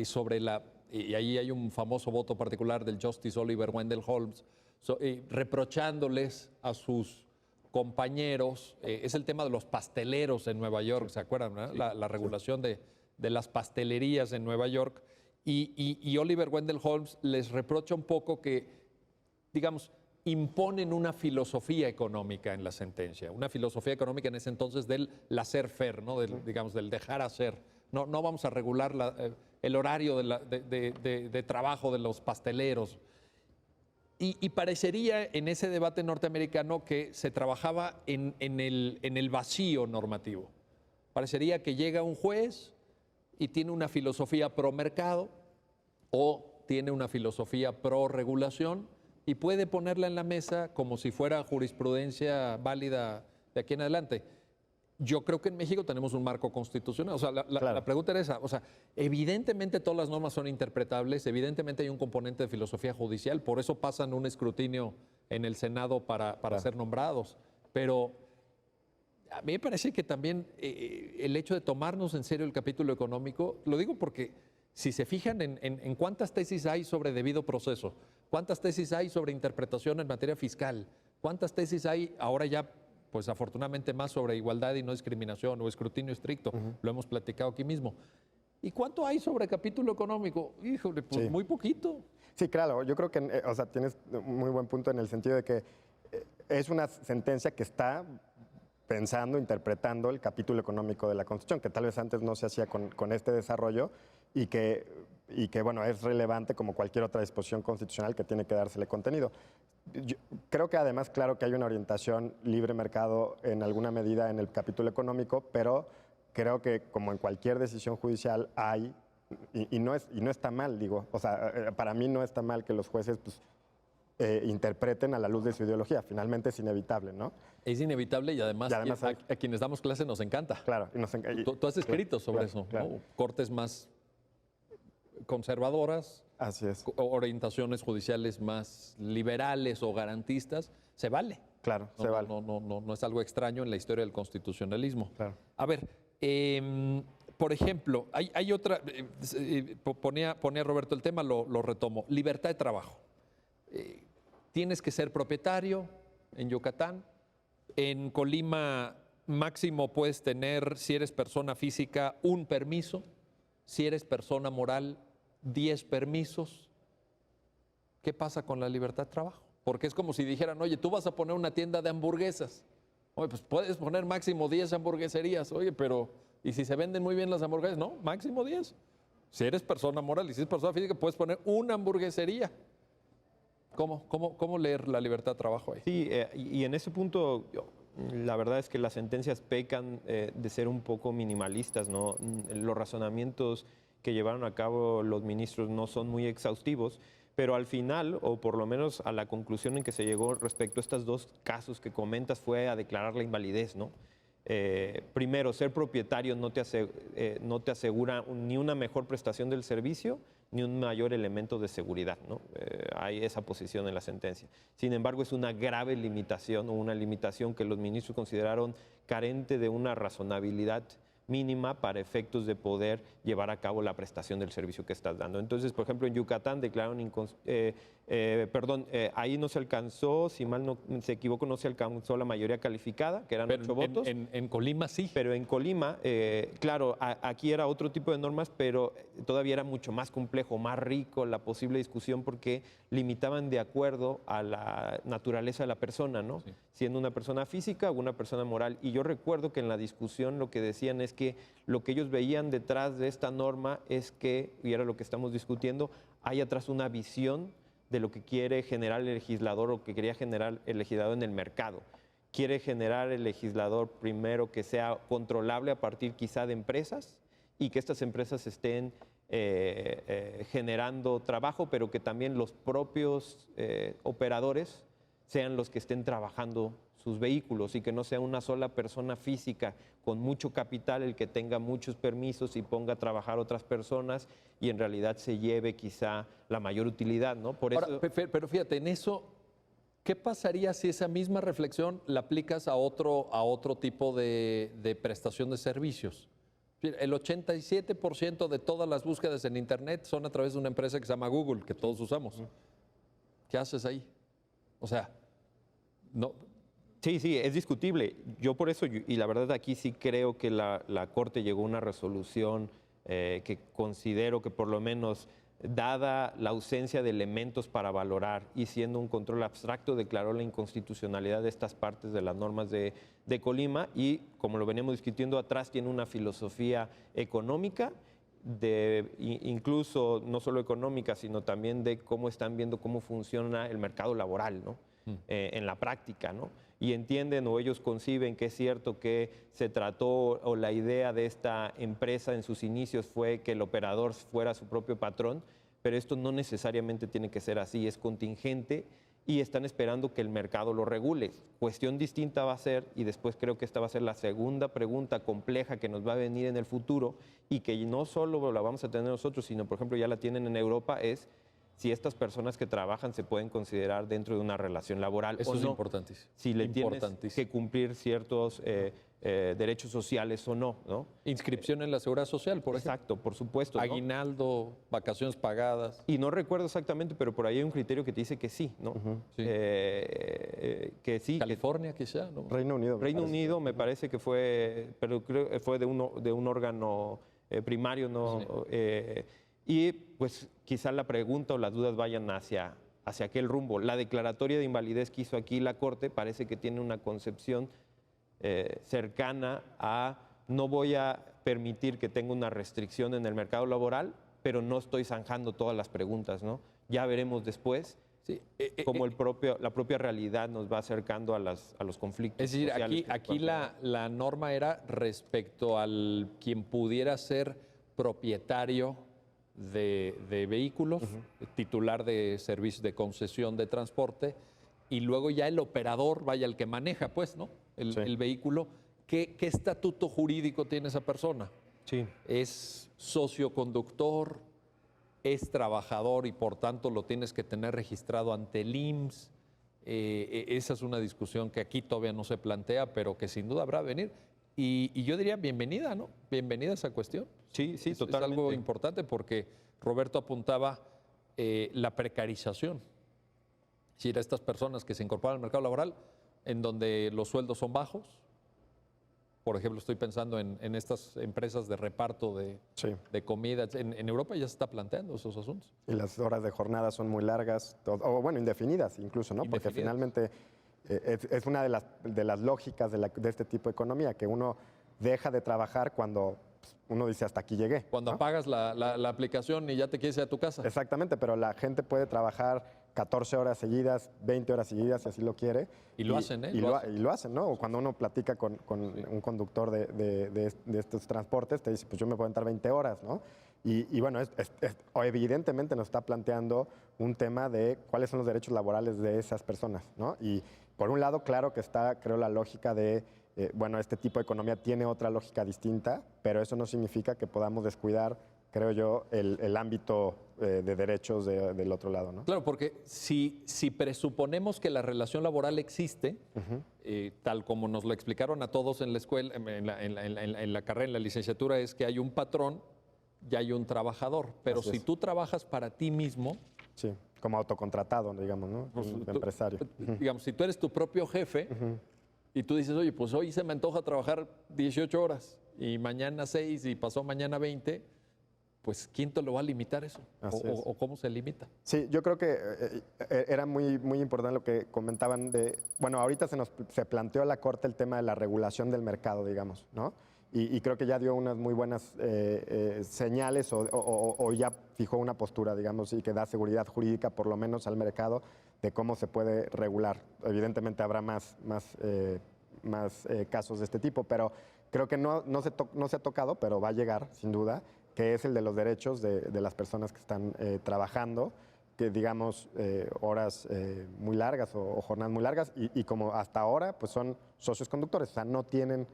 sobre y ahí hay un famoso voto particular del Justice Oliver Wendell Holmes reprochándoles a sus compañeros, es el tema de los pasteleros en Nueva York, ¿se acuerdan? ¿No? Sí, la regulación de las pastelerías en Nueva York. Y Oliver Wendell Holmes les reprocha un poco que, digamos, imponen una filosofía económica en la sentencia, una filosofía económica en ese entonces del laissez-faire, ¿no? Digamos, del dejar hacer. No vamos a regular el horario de trabajo de los pasteleros. Y parecería en ese debate norteamericano que se trabajaba en el vacío normativo. Parecería que llega un juez y tiene una filosofía pro mercado o tiene una filosofía pro regulación y puede ponerla en la mesa como si fuera jurisprudencia válida de aquí en adelante. Yo creo que en México tenemos un marco constitucional. O sea, la pregunta era esa. O sea, evidentemente todas las normas son interpretables, evidentemente hay un componente de filosofía judicial, por eso pasan un escrutinio en el Senado para ser nombrados. Pero a mí me parece que también el hecho de tomarnos en serio el capítulo económico, lo digo porque si se fijan en cuántas tesis hay sobre debido proceso, cuántas tesis hay sobre interpretación en materia fiscal, cuántas tesis hay ahora ya pues afortunadamente más sobre igualdad y no discriminación o escrutinio estricto. Lo hemos platicado aquí mismo. ¿Y cuánto hay sobre capítulo económico? Híjole, pues Sí. muy poquito. Sí, claro, yo creo que, o sea, tienes un muy buen punto en el sentido de que es una sentencia que está pensando, interpretando el capítulo económico de la Constitución, que tal vez antes no se hacía con este desarrollo y que, bueno, es relevante como cualquier otra disposición constitucional que tiene que dársele contenido. Yo creo que además, claro que hay una orientación libre mercado en alguna medida en el capítulo económico, pero creo que como en cualquier decisión judicial hay, y no está mal, digo, o sea, para mí no está mal que los jueces pues, interpreten a la luz de su ideología, finalmente es inevitable, ¿no? Es inevitable y además, hay- a quienes damos clase nos encanta. Claro, y Tú has escrito sobre claro, eso, claro. ¿no? Cortes más conservadoras, Así es, orientaciones judiciales más liberales o garantistas, se vale. claro, No, se vale. no es algo extraño en la historia del constitucionalismo. Claro. A ver, por ejemplo, hay otra, ponía Roberto el tema, lo retomo, libertad de trabajo. Tienes que ser propietario en Yucatán. En Colima máximo puedes tener, si eres persona física, un permiso. Si eres persona moral, 10 permisos. ¿Qué pasa con la libertad de trabajo? Porque es como si dijeran, oye, tú vas a poner una tienda de hamburguesas. Oye, pues puedes poner máximo 10 hamburgueserías. Oye, pero ¿y si se venden muy bien las hamburguesas? No, máximo 10. Si eres persona moral y si eres persona física, puedes poner una hamburguesería. ¿Cómo leer la libertad de trabajo ahí? Sí, y en ese punto, la verdad es que las sentencias pecan de ser un poco minimalistas, ¿no? Los razonamientos que llevaron a cabo los ministros no son muy exhaustivos, pero al final, o por lo menos a la conclusión en que se llegó respecto a estos dos casos que comentas, fue a declarar la invalidez, ¿no? Primero, ser propietario no te asegura ni una mejor prestación del servicio, ni un mayor elemento de seguridad, ¿no? Hay esa posición en la sentencia. Sin embargo, es una grave limitación o una limitación que los ministros consideraron carente de una razonabilidad mínima para efectos de poder llevar a cabo la prestación del servicio que estás dando. Entonces, por ejemplo, en Yucatán declararon ahí no se alcanzó, si mal no se equivoco, no se alcanzó la mayoría calificada, que eran Pero 8 votos. En Colima sí. Pero en Colima, claro, aquí era otro tipo de normas, pero todavía era mucho más complejo, más rico la posible discusión porque limitaban de acuerdo a la naturaleza de la persona, ¿no? Sí. Siendo una persona física o una persona moral. Y yo recuerdo que en la discusión lo que decían es que lo que ellos veían detrás de esta norma es que, y era lo que estamos discutiendo, hay atrás una visión de lo que quiere generar el legislador o que quería generar el legislador en el mercado. Quiere generar el legislador primero que sea controlable a partir quizá de empresas y que estas empresas estén generando trabajo, pero que también los propios operadores sean los que estén trabajando sus vehículos y que no sea una sola persona física con mucho capital el que tenga muchos permisos y ponga a trabajar otras personas y en realidad se lleve quizá la mayor utilidad, ¿no? Por eso... Ahora, pero fíjate, en eso, ¿qué pasaría si esa misma reflexión la aplicas a otro tipo de prestación de servicios? El 87% de todas las búsquedas en Internet son a través de una empresa que se llama Google, que todos usamos. ¿Qué haces ahí? O sea, no... Sí, es discutible. Yo por eso, y la verdad aquí sí creo que la Corte llegó a una resolución que considero que por lo menos, dada la ausencia de elementos para valorar y siendo un control abstracto, declaró la inconstitucionalidad de estas partes de las normas de Colima y, como lo veníamos discutiendo atrás, tiene una filosofía económica, incluso no solo económica, sino también de cómo están viendo cómo funciona el mercado laboral, ¿no? En la práctica, ¿no? Y entienden o ellos conciben que es cierto que se trató o la idea de esta empresa en sus inicios fue que el operador fuera su propio patrón, pero esto no necesariamente tiene que ser así, es contingente y están esperando que el mercado lo regule. Cuestión distinta va a ser, y después creo que esta va a ser la segunda pregunta compleja que nos va a venir en el futuro y que no solo la vamos a tener nosotros, sino por ejemplo ya la tienen en Europa, es si estas personas que trabajan se pueden considerar dentro de una relación laboral Eso o es no. importantísimo. Si le tienes Importantísimo. que cumplir ciertos derechos sociales o no, ¿no? Inscripción en la Seguridad Social, por ejemplo. Exacto, por supuesto. ¿no? Aguinaldo, vacaciones pagadas. Y no recuerdo exactamente, pero por ahí hay un criterio que te dice que sí, ¿no? Sí. Que sí. California, quizá, ¿no? Reino Unido. me Reino parece. Unido me parece que fue, pero creo que fue de un órgano primario, ¿no? Y pues quizá la pregunta o las dudas vayan hacia aquel rumbo. La declaratoria de invalidez que hizo aquí la Corte parece que tiene una concepción cercana a no voy a permitir que tenga una restricción en el mercado laboral, pero no estoy zanjando todas las preguntas, ¿no? Ya veremos después Sí. cómo la propia realidad nos va acercando a los conflictos. Es decir, sociales que se aquí puedan dar. la norma era respecto al quien pudiera ser propietario de vehículos, titular de servicios de concesión de transporte, y luego ya el operador, vaya, el que maneja, pues, ¿no? Sí. El vehículo. ¿Qué estatuto jurídico tiene esa persona? Sí. ¿Es socioconductor? ¿Es trabajador y por tanto lo tienes que tener registrado ante el IMSS? Esa es una discusión que aquí todavía no se plantea, pero que sin duda habrá de venir. Y yo diría bienvenida, ¿no? Bienvenida a esa cuestión. Sí, sí, Es totalmente. algo importante porque Roberto apuntaba la precarización. Es decir, a estas personas que se incorporan al mercado laboral en donde los sueldos son bajos. Por ejemplo, estoy pensando en estas empresas de reparto Sí. de comida. En Europa ya se está planteando esos asuntos. Y las horas de jornada son muy largas, o bueno, indefinidas incluso, ¿no? Porque Indefinidas. finalmente es una de las lógicas de este tipo de economía, que uno deja de trabajar cuando pues, uno dice hasta aquí llegué. Cuando ¿no? apagas la aplicación y ya te quieres ir a tu casa. Exactamente, pero la gente puede trabajar 14 horas seguidas, 20 horas seguidas, si así lo quiere. Y lo hacen, ¿eh? Y lo hacen, ¿no? O cuando uno platica con un conductor de estos transportes, te dice, pues yo me puedo entrar 20 horas, ¿no? Y bueno, o evidentemente nos está planteando un tema de cuáles son los derechos laborales de esas personas, ¿no? Y por un lado, claro que está, creo, la lógica de, bueno, este tipo de economía tiene otra lógica distinta, pero eso no significa que podamos descuidar, creo yo, el ámbito de derechos del otro lado, ¿no? Claro, porque si presuponemos que la relación laboral existe, tal como nos lo explicaron a todos en la escuela, en la carrera, en la licenciatura, es que hay un patrón y hay un trabajador. Pero Así si es. tú trabajas para ti mismo, Sí, como autocontratado, digamos, ¿no? pues, Un tú- empresario. digamos, si tú eres tu propio jefe y tú dices, oye, pues hoy se me antoja trabajar 18 horas y mañana 6 y pasó mañana 20, pues ¿quién te lo va a limitar eso? Así es. ¿O cómo se limita? Sí, yo creo que era muy, muy importante lo que comentaban de, bueno, ahorita se planteó a la Corte el tema de la regulación del mercado, digamos, ¿no? Y creo que ya dio unas muy buenas señales o ya fijó una postura, digamos, y que da seguridad jurídica por lo menos al mercado de cómo se puede regular. Evidentemente habrá más casos de este tipo, pero creo que no se ha tocado, pero va a llegar, sin duda, que es el de los derechos de las personas que están trabajando, que digamos horas muy largas o jornadas muy largas, y como hasta ahora pues son socios conductores, o sea, no tienen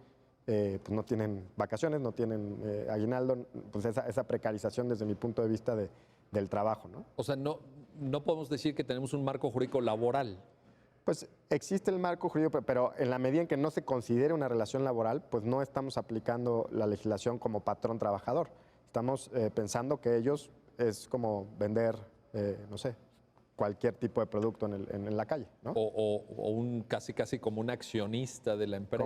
vacaciones, no tienen aguinaldo, pues esa precarización desde mi punto de vista del trabajo, ¿no? O sea, no podemos decir que tenemos un marco jurídico laboral. Pues existe el marco jurídico, pero en la medida en que no se considere una relación laboral, pues no estamos aplicando la legislación como patrón trabajador. Estamos pensando que ellos es como vender, no sé, cualquier tipo de producto en la calle, ¿no? O un casi como un accionista de la empresa.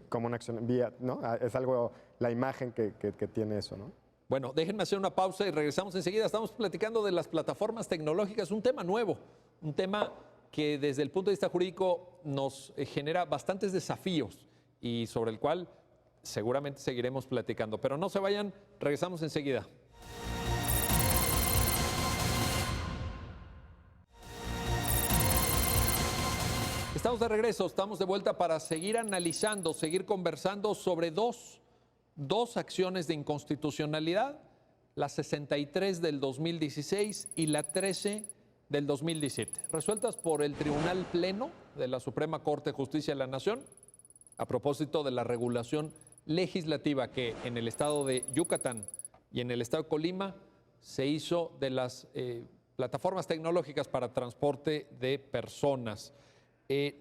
Como una acción vía, ¿no? Es algo, la imagen que tiene eso, ¿no? Bueno, déjenme hacer una pausa y regresamos enseguida. Estamos platicando de las plataformas tecnológicas, un tema nuevo, un tema que desde el punto de vista jurídico nos genera bastantes desafíos y sobre el cual seguramente seguiremos platicando. Pero no se vayan, regresamos enseguida. Estamos de regreso, estamos de vuelta para seguir analizando, seguir conversando sobre dos acciones de inconstitucionalidad, la 63 del 2016 y la 13 del 2017, resueltas por el Tribunal Pleno de la Suprema Corte de Justicia de la Nación a propósito de la regulación legislativa que en el estado de Yucatán y en el estado de Colima se hizo de las plataformas tecnológicas para transporte de personas.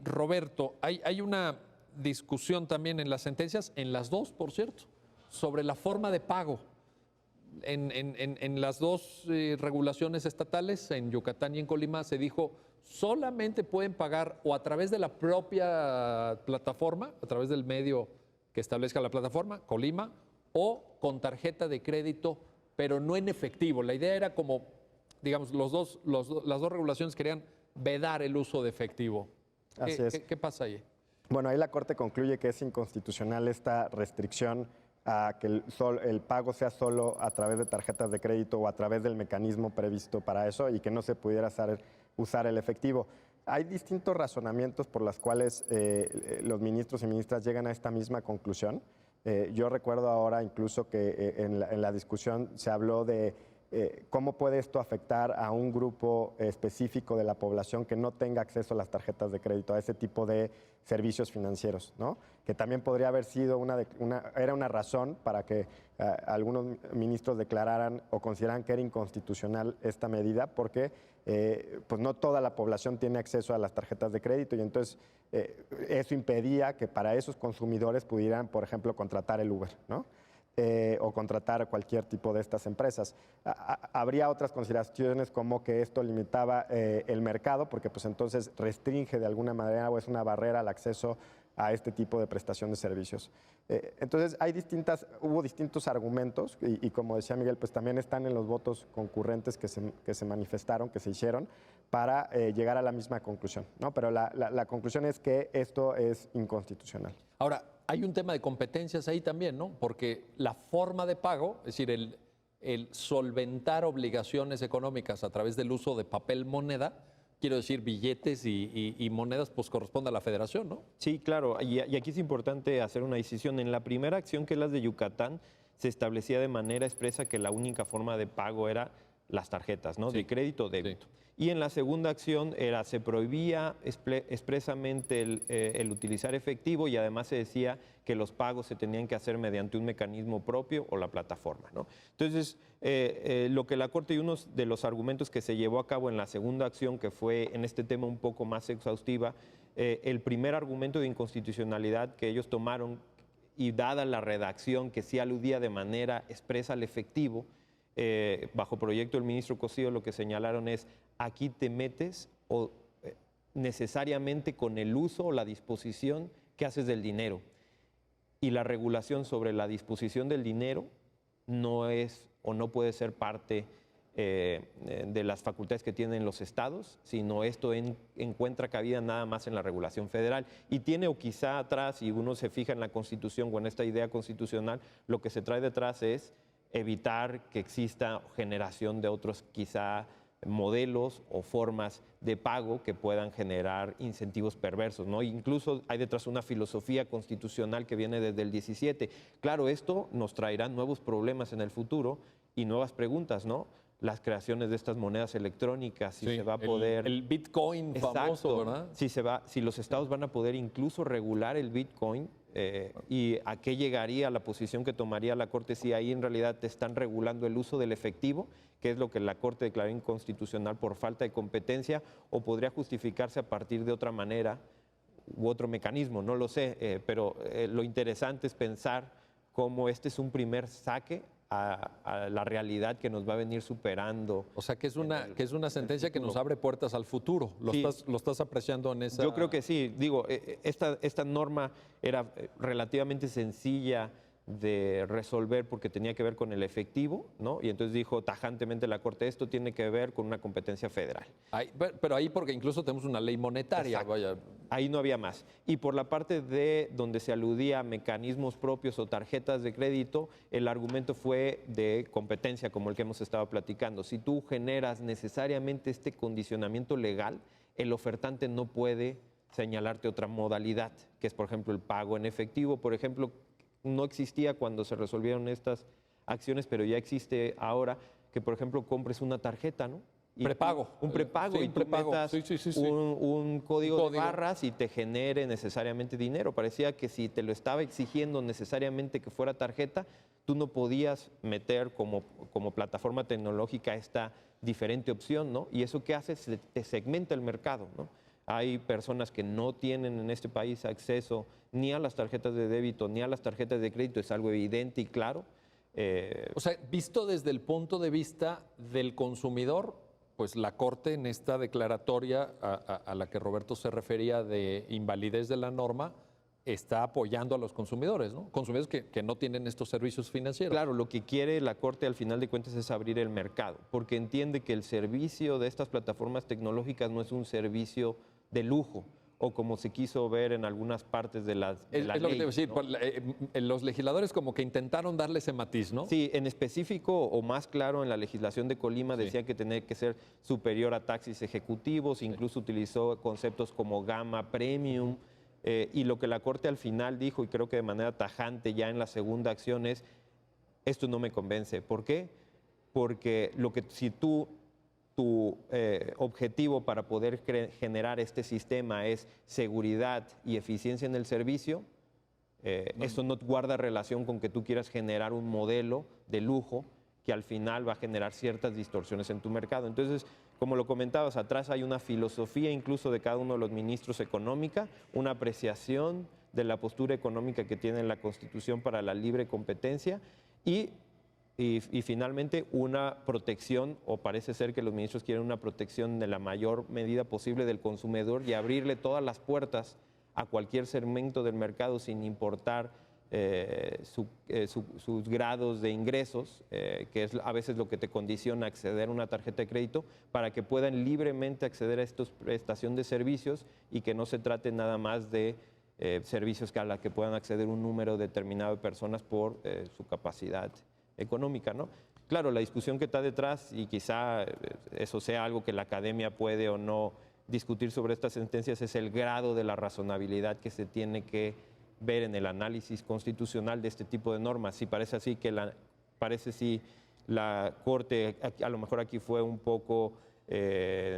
Roberto, hay una discusión también en las sentencias, en las dos, por cierto, sobre la forma de pago. En las dos regulaciones estatales, en Yucatán y en Colima, se dijo solamente pueden pagar o a través de la propia plataforma, a través del medio que establezca la plataforma, Colima, o con tarjeta de crédito, pero no en efectivo. La idea era como, digamos, las dos regulaciones querían vedar el uso de efectivo. Así es. ¿Qué pasa ahí? Bueno, ahí la Corte concluye que es inconstitucional esta restricción a que el pago sea solo a través de tarjetas de crédito o a través del mecanismo previsto para eso y que no se pudiera usar el efectivo. Hay distintos razonamientos por los cuales los ministros y ministras llegan a esta misma conclusión. Yo recuerdo ahora incluso que en la discusión se habló de cómo puede esto afectar a un grupo específico de la población que no tenga acceso a las tarjetas de crédito, a ese tipo de servicios financieros, ¿no? Que también podría haber sido era una razón para que algunos ministros declararan o consideraran que era inconstitucional esta medida, porque pues no toda la población tiene acceso a las tarjetas de crédito y entonces eso impedía que para esos consumidores pudieran, por ejemplo, contratar el Uber, ¿no? O contratar cualquier tipo de estas empresas. Habría otras consideraciones como que esto limitaba el mercado, porque pues entonces restringe de alguna manera o es una barrera al acceso a este tipo de prestación de servicios. Entonces hubo distintos argumentos y como decía Miguel, pues también están en los votos concurrentes que se manifestaron, que se hicieron, para llegar a la misma conclusión, ¿no? Pero la conclusión es que esto es inconstitucional. Ahora, hay un tema de competencias ahí también, ¿no? Porque la forma de pago, es decir, el solventar obligaciones económicas a través del uso de papel moneda, quiero decir, billetes y monedas, pues corresponde a la federación, ¿no? Sí, claro, y aquí es importante hacer una decisión. En la primera acción, que es la de Yucatán, se establecía de manera expresa que la única forma de pago era las tarjetas, ¿no? Sí. De crédito o débito. Sí. Y en la segunda acción se prohibía expresamente el utilizar efectivo y además se decía que los pagos se tenían que hacer mediante un mecanismo propio o la plataforma, ¿no? Entonces, lo que la Corte y uno de los argumentos que se llevó a cabo en la segunda acción, que fue en este tema un poco más exhaustiva, el primer argumento de inconstitucionalidad que ellos tomaron y dada la redacción que sí aludía de manera expresa al efectivo, bajo proyecto del ministro Cosío, lo que señalaron es: aquí te metes necesariamente con el uso o la disposición que haces del dinero. Y la regulación sobre la disposición del dinero no es o no puede ser parte de las facultades que tienen los estados, sino esto encuentra cabida nada más en la regulación federal. Y tiene, o quizá atrás, si uno se fija en la Constitución o en esta idea constitucional, lo que se trae detrás es evitar que exista generación de otros quizá modelos o formas de pago que puedan generar incentivos perversos, ¿no? Incluso hay detrás una filosofía constitucional que viene desde el 17. Claro, esto nos traerá nuevos problemas en el futuro y nuevas preguntas, ¿no? Las creaciones de estas monedas electrónicas, si se va a poder... El Bitcoin famoso, ¿verdad? Si los estados van a poder incluso regular el Bitcoin, y a qué llegaría la posición que tomaría la Corte si ahí en realidad te están regulando el uso del efectivo, que es lo que la Corte declaró inconstitucional por falta de competencia, o podría justificarse a partir de otra manera u otro mecanismo, no lo sé, pero lo interesante es pensar cómo este es un primer saque a la realidad que nos va a venir superando. O sea, que es una sentencia que nos abre puertas al futuro. ¿Lo estás apreciando en esa...? Yo creo que sí. Digo, esta norma era relativamente sencilla de resolver porque tenía que ver con el efectivo, ¿no? Y entonces dijo tajantemente la Corte, esto tiene que ver con una competencia federal. Pero ahí porque incluso tenemos una ley monetaria. Exacto. Vaya. Ahí no había más. Y por la parte de donde se aludía a mecanismos propios o tarjetas de crédito, el argumento fue de competencia, como el que hemos estado platicando. Si tú generas necesariamente este condicionamiento legal, el ofertante no puede señalarte otra modalidad, que es, por ejemplo, el pago en efectivo. Por ejemplo, no existía cuando se resolvieron estas acciones, pero ya existe ahora que, por ejemplo, compres una tarjeta, ¿no? Prepago. Un prepago, Sí, y un tú prepago. metas Sí. un código de barras y te genere necesariamente dinero. Parecía que si te lo estaba exigiendo necesariamente que fuera tarjeta, tú no podías meter como plataforma tecnológica esta diferente opción, ¿no? Y eso que hace, te segmenta el mercado, ¿no? Hay personas que no tienen en este país acceso ni a las tarjetas de débito ni a las tarjetas de crédito, es algo evidente y claro. O sea, visto desde el punto de vista del consumidor, pues la Corte en esta declaratoria a la que Roberto se refería de invalidez de la norma, está apoyando a los consumidores, ¿no? Consumidores que no tienen estos servicios financieros. Claro, lo que quiere la Corte al final de cuentas es abrir el mercado, porque entiende que el servicio de estas plataformas tecnológicas no es un servicio de lujo, o como se quiso ver en algunas partes de la Es lo que te ley, iba a decir, ¿no? los legisladores como que intentaron darle ese matiz, ¿no? Sí, en específico o más claro en la legislación de Colima Sí. decía que tenía que ser superior a taxis ejecutivos, incluso utilizó conceptos como gama premium, y lo que la Corte al final dijo, y creo que de manera tajante ya en la segunda acción es, esto no me convence. ¿Por qué? Porque si tu objetivo para poder generar este sistema es seguridad y eficiencia en el servicio, eso no guarda relación con que tú quieras generar un modelo de lujo que al final va a generar ciertas distorsiones en tu mercado. Entonces, como lo comentabas, atrás hay una filosofía incluso de cada uno de los ministros económica, una apreciación de la postura económica que tiene la Constitución para la libre competencia y finalmente una protección, o parece ser que los ministros quieren una protección de la mayor medida posible del consumidor y abrirle todas las puertas a cualquier segmento del mercado sin importar sus grados de ingresos, que es a veces lo que te condiciona a acceder a una tarjeta de crédito, para que puedan libremente acceder a esta prestación de servicios y que no se trate nada más de servicios a los que puedan acceder un número determinado de personas por su capacidad económica, ¿no? Claro, la discusión que está detrás, y quizá eso sea algo que la academia puede o no discutir sobre estas sentencias, es el grado de la razonabilidad que se tiene que ver en el análisis constitucional de este tipo de normas. Si parece así que la Corte a lo mejor aquí fue un poco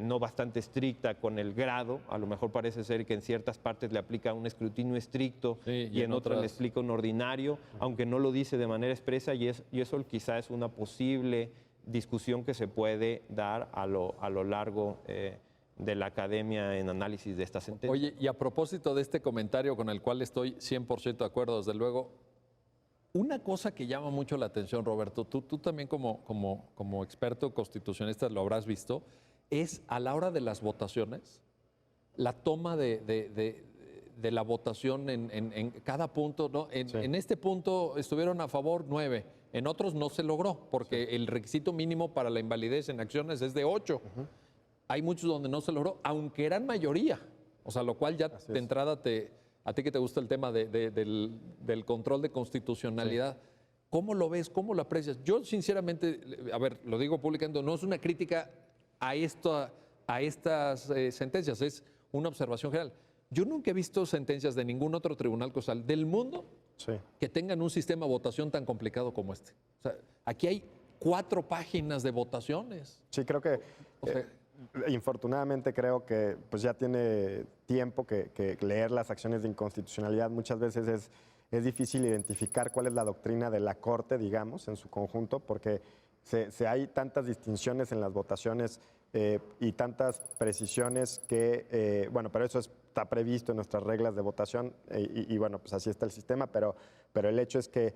no bastante estricta con el grado, a lo mejor parece ser que en ciertas partes le aplica un escrutinio estricto y en otras le explica un ordinario, aunque no lo dice de manera expresa, y eso quizá es una posible discusión que se puede dar a lo largo de la academia en análisis de esta sentencia. Oye, y a propósito de este comentario con el cual estoy 100% de acuerdo, desde luego, una cosa que llama mucho la atención, Roberto, tú también como experto constitucionalista lo habrás visto, es a la hora de las votaciones, la toma de la votación en cada punto, ¿no? En este punto estuvieron a favor 9, en otros no se logró, porque el requisito mínimo para la invalidez en acciones es de 8. Hay muchos donde no se logró, aunque eran mayoría, o sea, lo cual ya de entrada a ti que te gusta el tema del control de constitucionalidad, ¿cómo lo ves? ¿Cómo lo aprecias? Yo sinceramente, a ver, lo digo públicamente, no es una crítica a estas sentencias, es una observación general. Yo nunca he visto sentencias de ningún otro tribunal causal del mundo que tengan un sistema de votación tan complicado como este. O sea, aquí hay 4 páginas de votaciones. Sí, creo que... O sea, infortunadamente creo que pues ya tiene tiempo que leer las acciones de inconstitucionalidad. Muchas veces es difícil identificar cuál es la doctrina de la Corte, digamos, en su conjunto, porque hay tantas distinciones en las votaciones y tantas precisiones que, bueno, pero eso está previsto en nuestras reglas de votación y bueno, pues así está el sistema, pero el hecho es que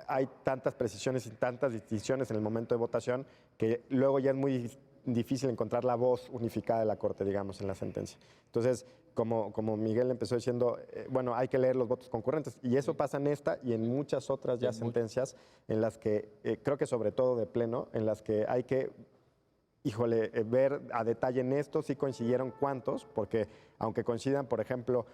hay tantas precisiones y tantas distinciones en el momento de votación que luego ya es muy difícil encontrar la voz unificada de la Corte, digamos, en la sentencia. Entonces, como Miguel empezó diciendo, bueno, hay que leer los votos concurrentes. Y eso pasa en esta y en muchas otras ya sentencias en las que, creo que sobre todo de pleno, en las que hay que, ver a detalle en esto, si coincidieron cuántos, porque aunque coincidan, por ejemplo,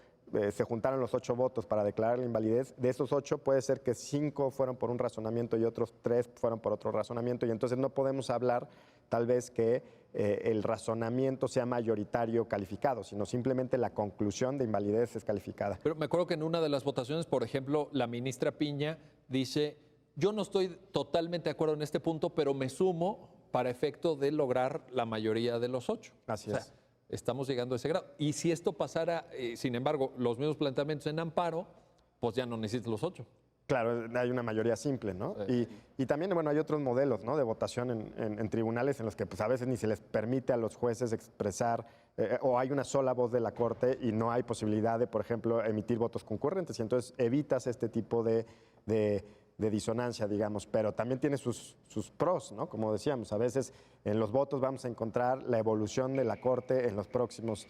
se juntaron los 8 votos para declarar la invalidez, de esos 8 puede ser que 5 fueron por un razonamiento y otros 3 fueron por otro razonamiento, y entonces no podemos hablar tal vez que el razonamiento sea mayoritario calificado, sino simplemente la conclusión de invalidez es calificada. Pero me acuerdo que en una de las votaciones, por ejemplo, la ministra Piña dice, yo no estoy totalmente de acuerdo en este punto, pero me sumo para efecto de lograr la mayoría de los 8. Así es. Estamos llegando a ese grado. Y si esto pasara, sin embargo, los mismos planteamientos en amparo, pues ya no necesitas los 8. claro, hay una mayoría simple, ¿no? Sí. Y también, bueno, hay otros modelos, ¿no?, de votación en tribunales en los que pues, a veces ni se les permite a los jueces expresar, o hay una sola voz de la Corte y no hay posibilidad de, por ejemplo, emitir votos concurrentes. Y entonces evitas este tipo de disonancia, digamos, pero también tiene sus pros, ¿no? Como decíamos, a veces en los votos vamos a encontrar la evolución de la Corte en los próximos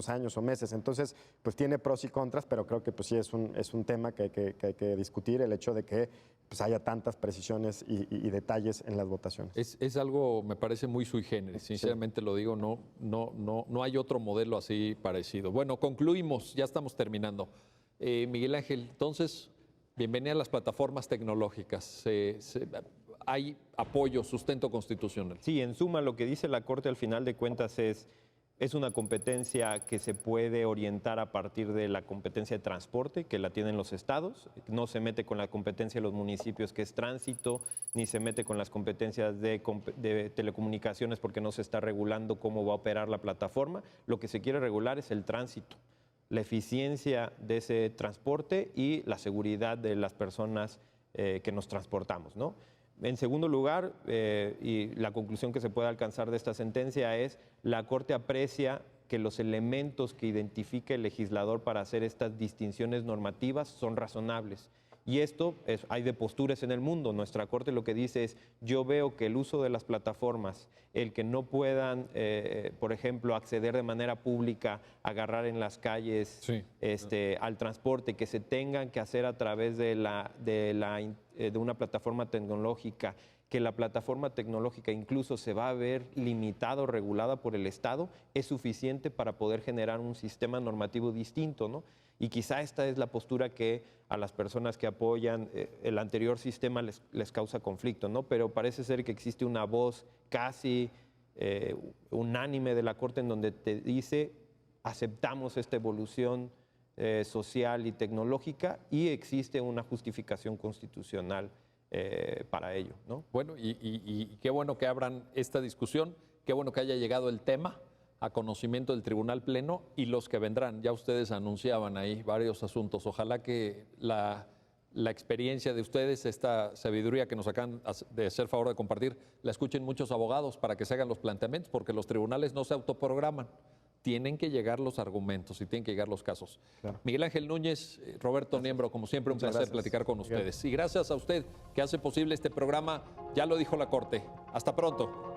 años o meses. Entonces, pues tiene pros y contras, pero creo que pues sí es un tema que hay que discutir, el hecho de que pues haya tantas precisiones y detalles en las votaciones. Es algo, me parece muy sui generis, sinceramente lo digo, no hay otro modelo así parecido. Bueno, concluimos, ya estamos terminando. Miguel Ángel, entonces, bienvenida a las plataformas tecnológicas. Hay apoyo, sustento constitucional. Sí, en suma, lo que dice la Corte al final de cuentas es una competencia que se puede orientar a partir de la competencia de transporte, que la tienen los estados, no se mete con la competencia de los municipios, que es tránsito, ni se mete con las competencias de telecomunicaciones, porque no se está regulando cómo va a operar la plataforma. Lo que se quiere regular es el tránsito, la eficiencia de ese transporte y la seguridad de las personas que nos transportamos, ¿no? En segundo lugar, y la conclusión que se puede alcanzar de esta sentencia es, la Corte aprecia que los elementos que identifica el legislador para hacer estas distinciones normativas son razonables. Y esto, hay de posturas en el mundo. Nuestra Corte lo que dice es, yo veo que el uso de las plataformas, el que no puedan, por ejemplo, acceder de manera pública, agarrar en las calles al transporte, que se tengan que hacer a través de una plataforma tecnológica, que la plataforma tecnológica incluso se va a ver limitada o regulada por el Estado, es suficiente para poder generar un sistema normativo distinto, ¿no? Y quizá esta es la postura que a las personas que apoyan el anterior sistema les causa conflicto, ¿no? Pero parece ser que existe una voz casi unánime de la Corte en donde te dice, aceptamos esta evolución social y tecnológica y existe una justificación constitucional para ello, ¿no? Bueno, y qué bueno que abran esta discusión, qué bueno que haya llegado el tema a conocimiento del Tribunal Pleno y los que vendrán. Ya ustedes anunciaban ahí varios asuntos. Ojalá que la experiencia de ustedes, esta sabiduría que nos acaban de hacer favor de compartir, la escuchen muchos abogados para que se hagan los planteamientos, porque los tribunales no se autoprograman. Tienen que llegar los argumentos y tienen que llegar los casos. Claro. Miguel Ángel Núñez, Roberto Niembro, como siempre, un placer platicar con ustedes. Y gracias a usted que hace posible este programa. Ya lo dijo la Corte. Hasta pronto.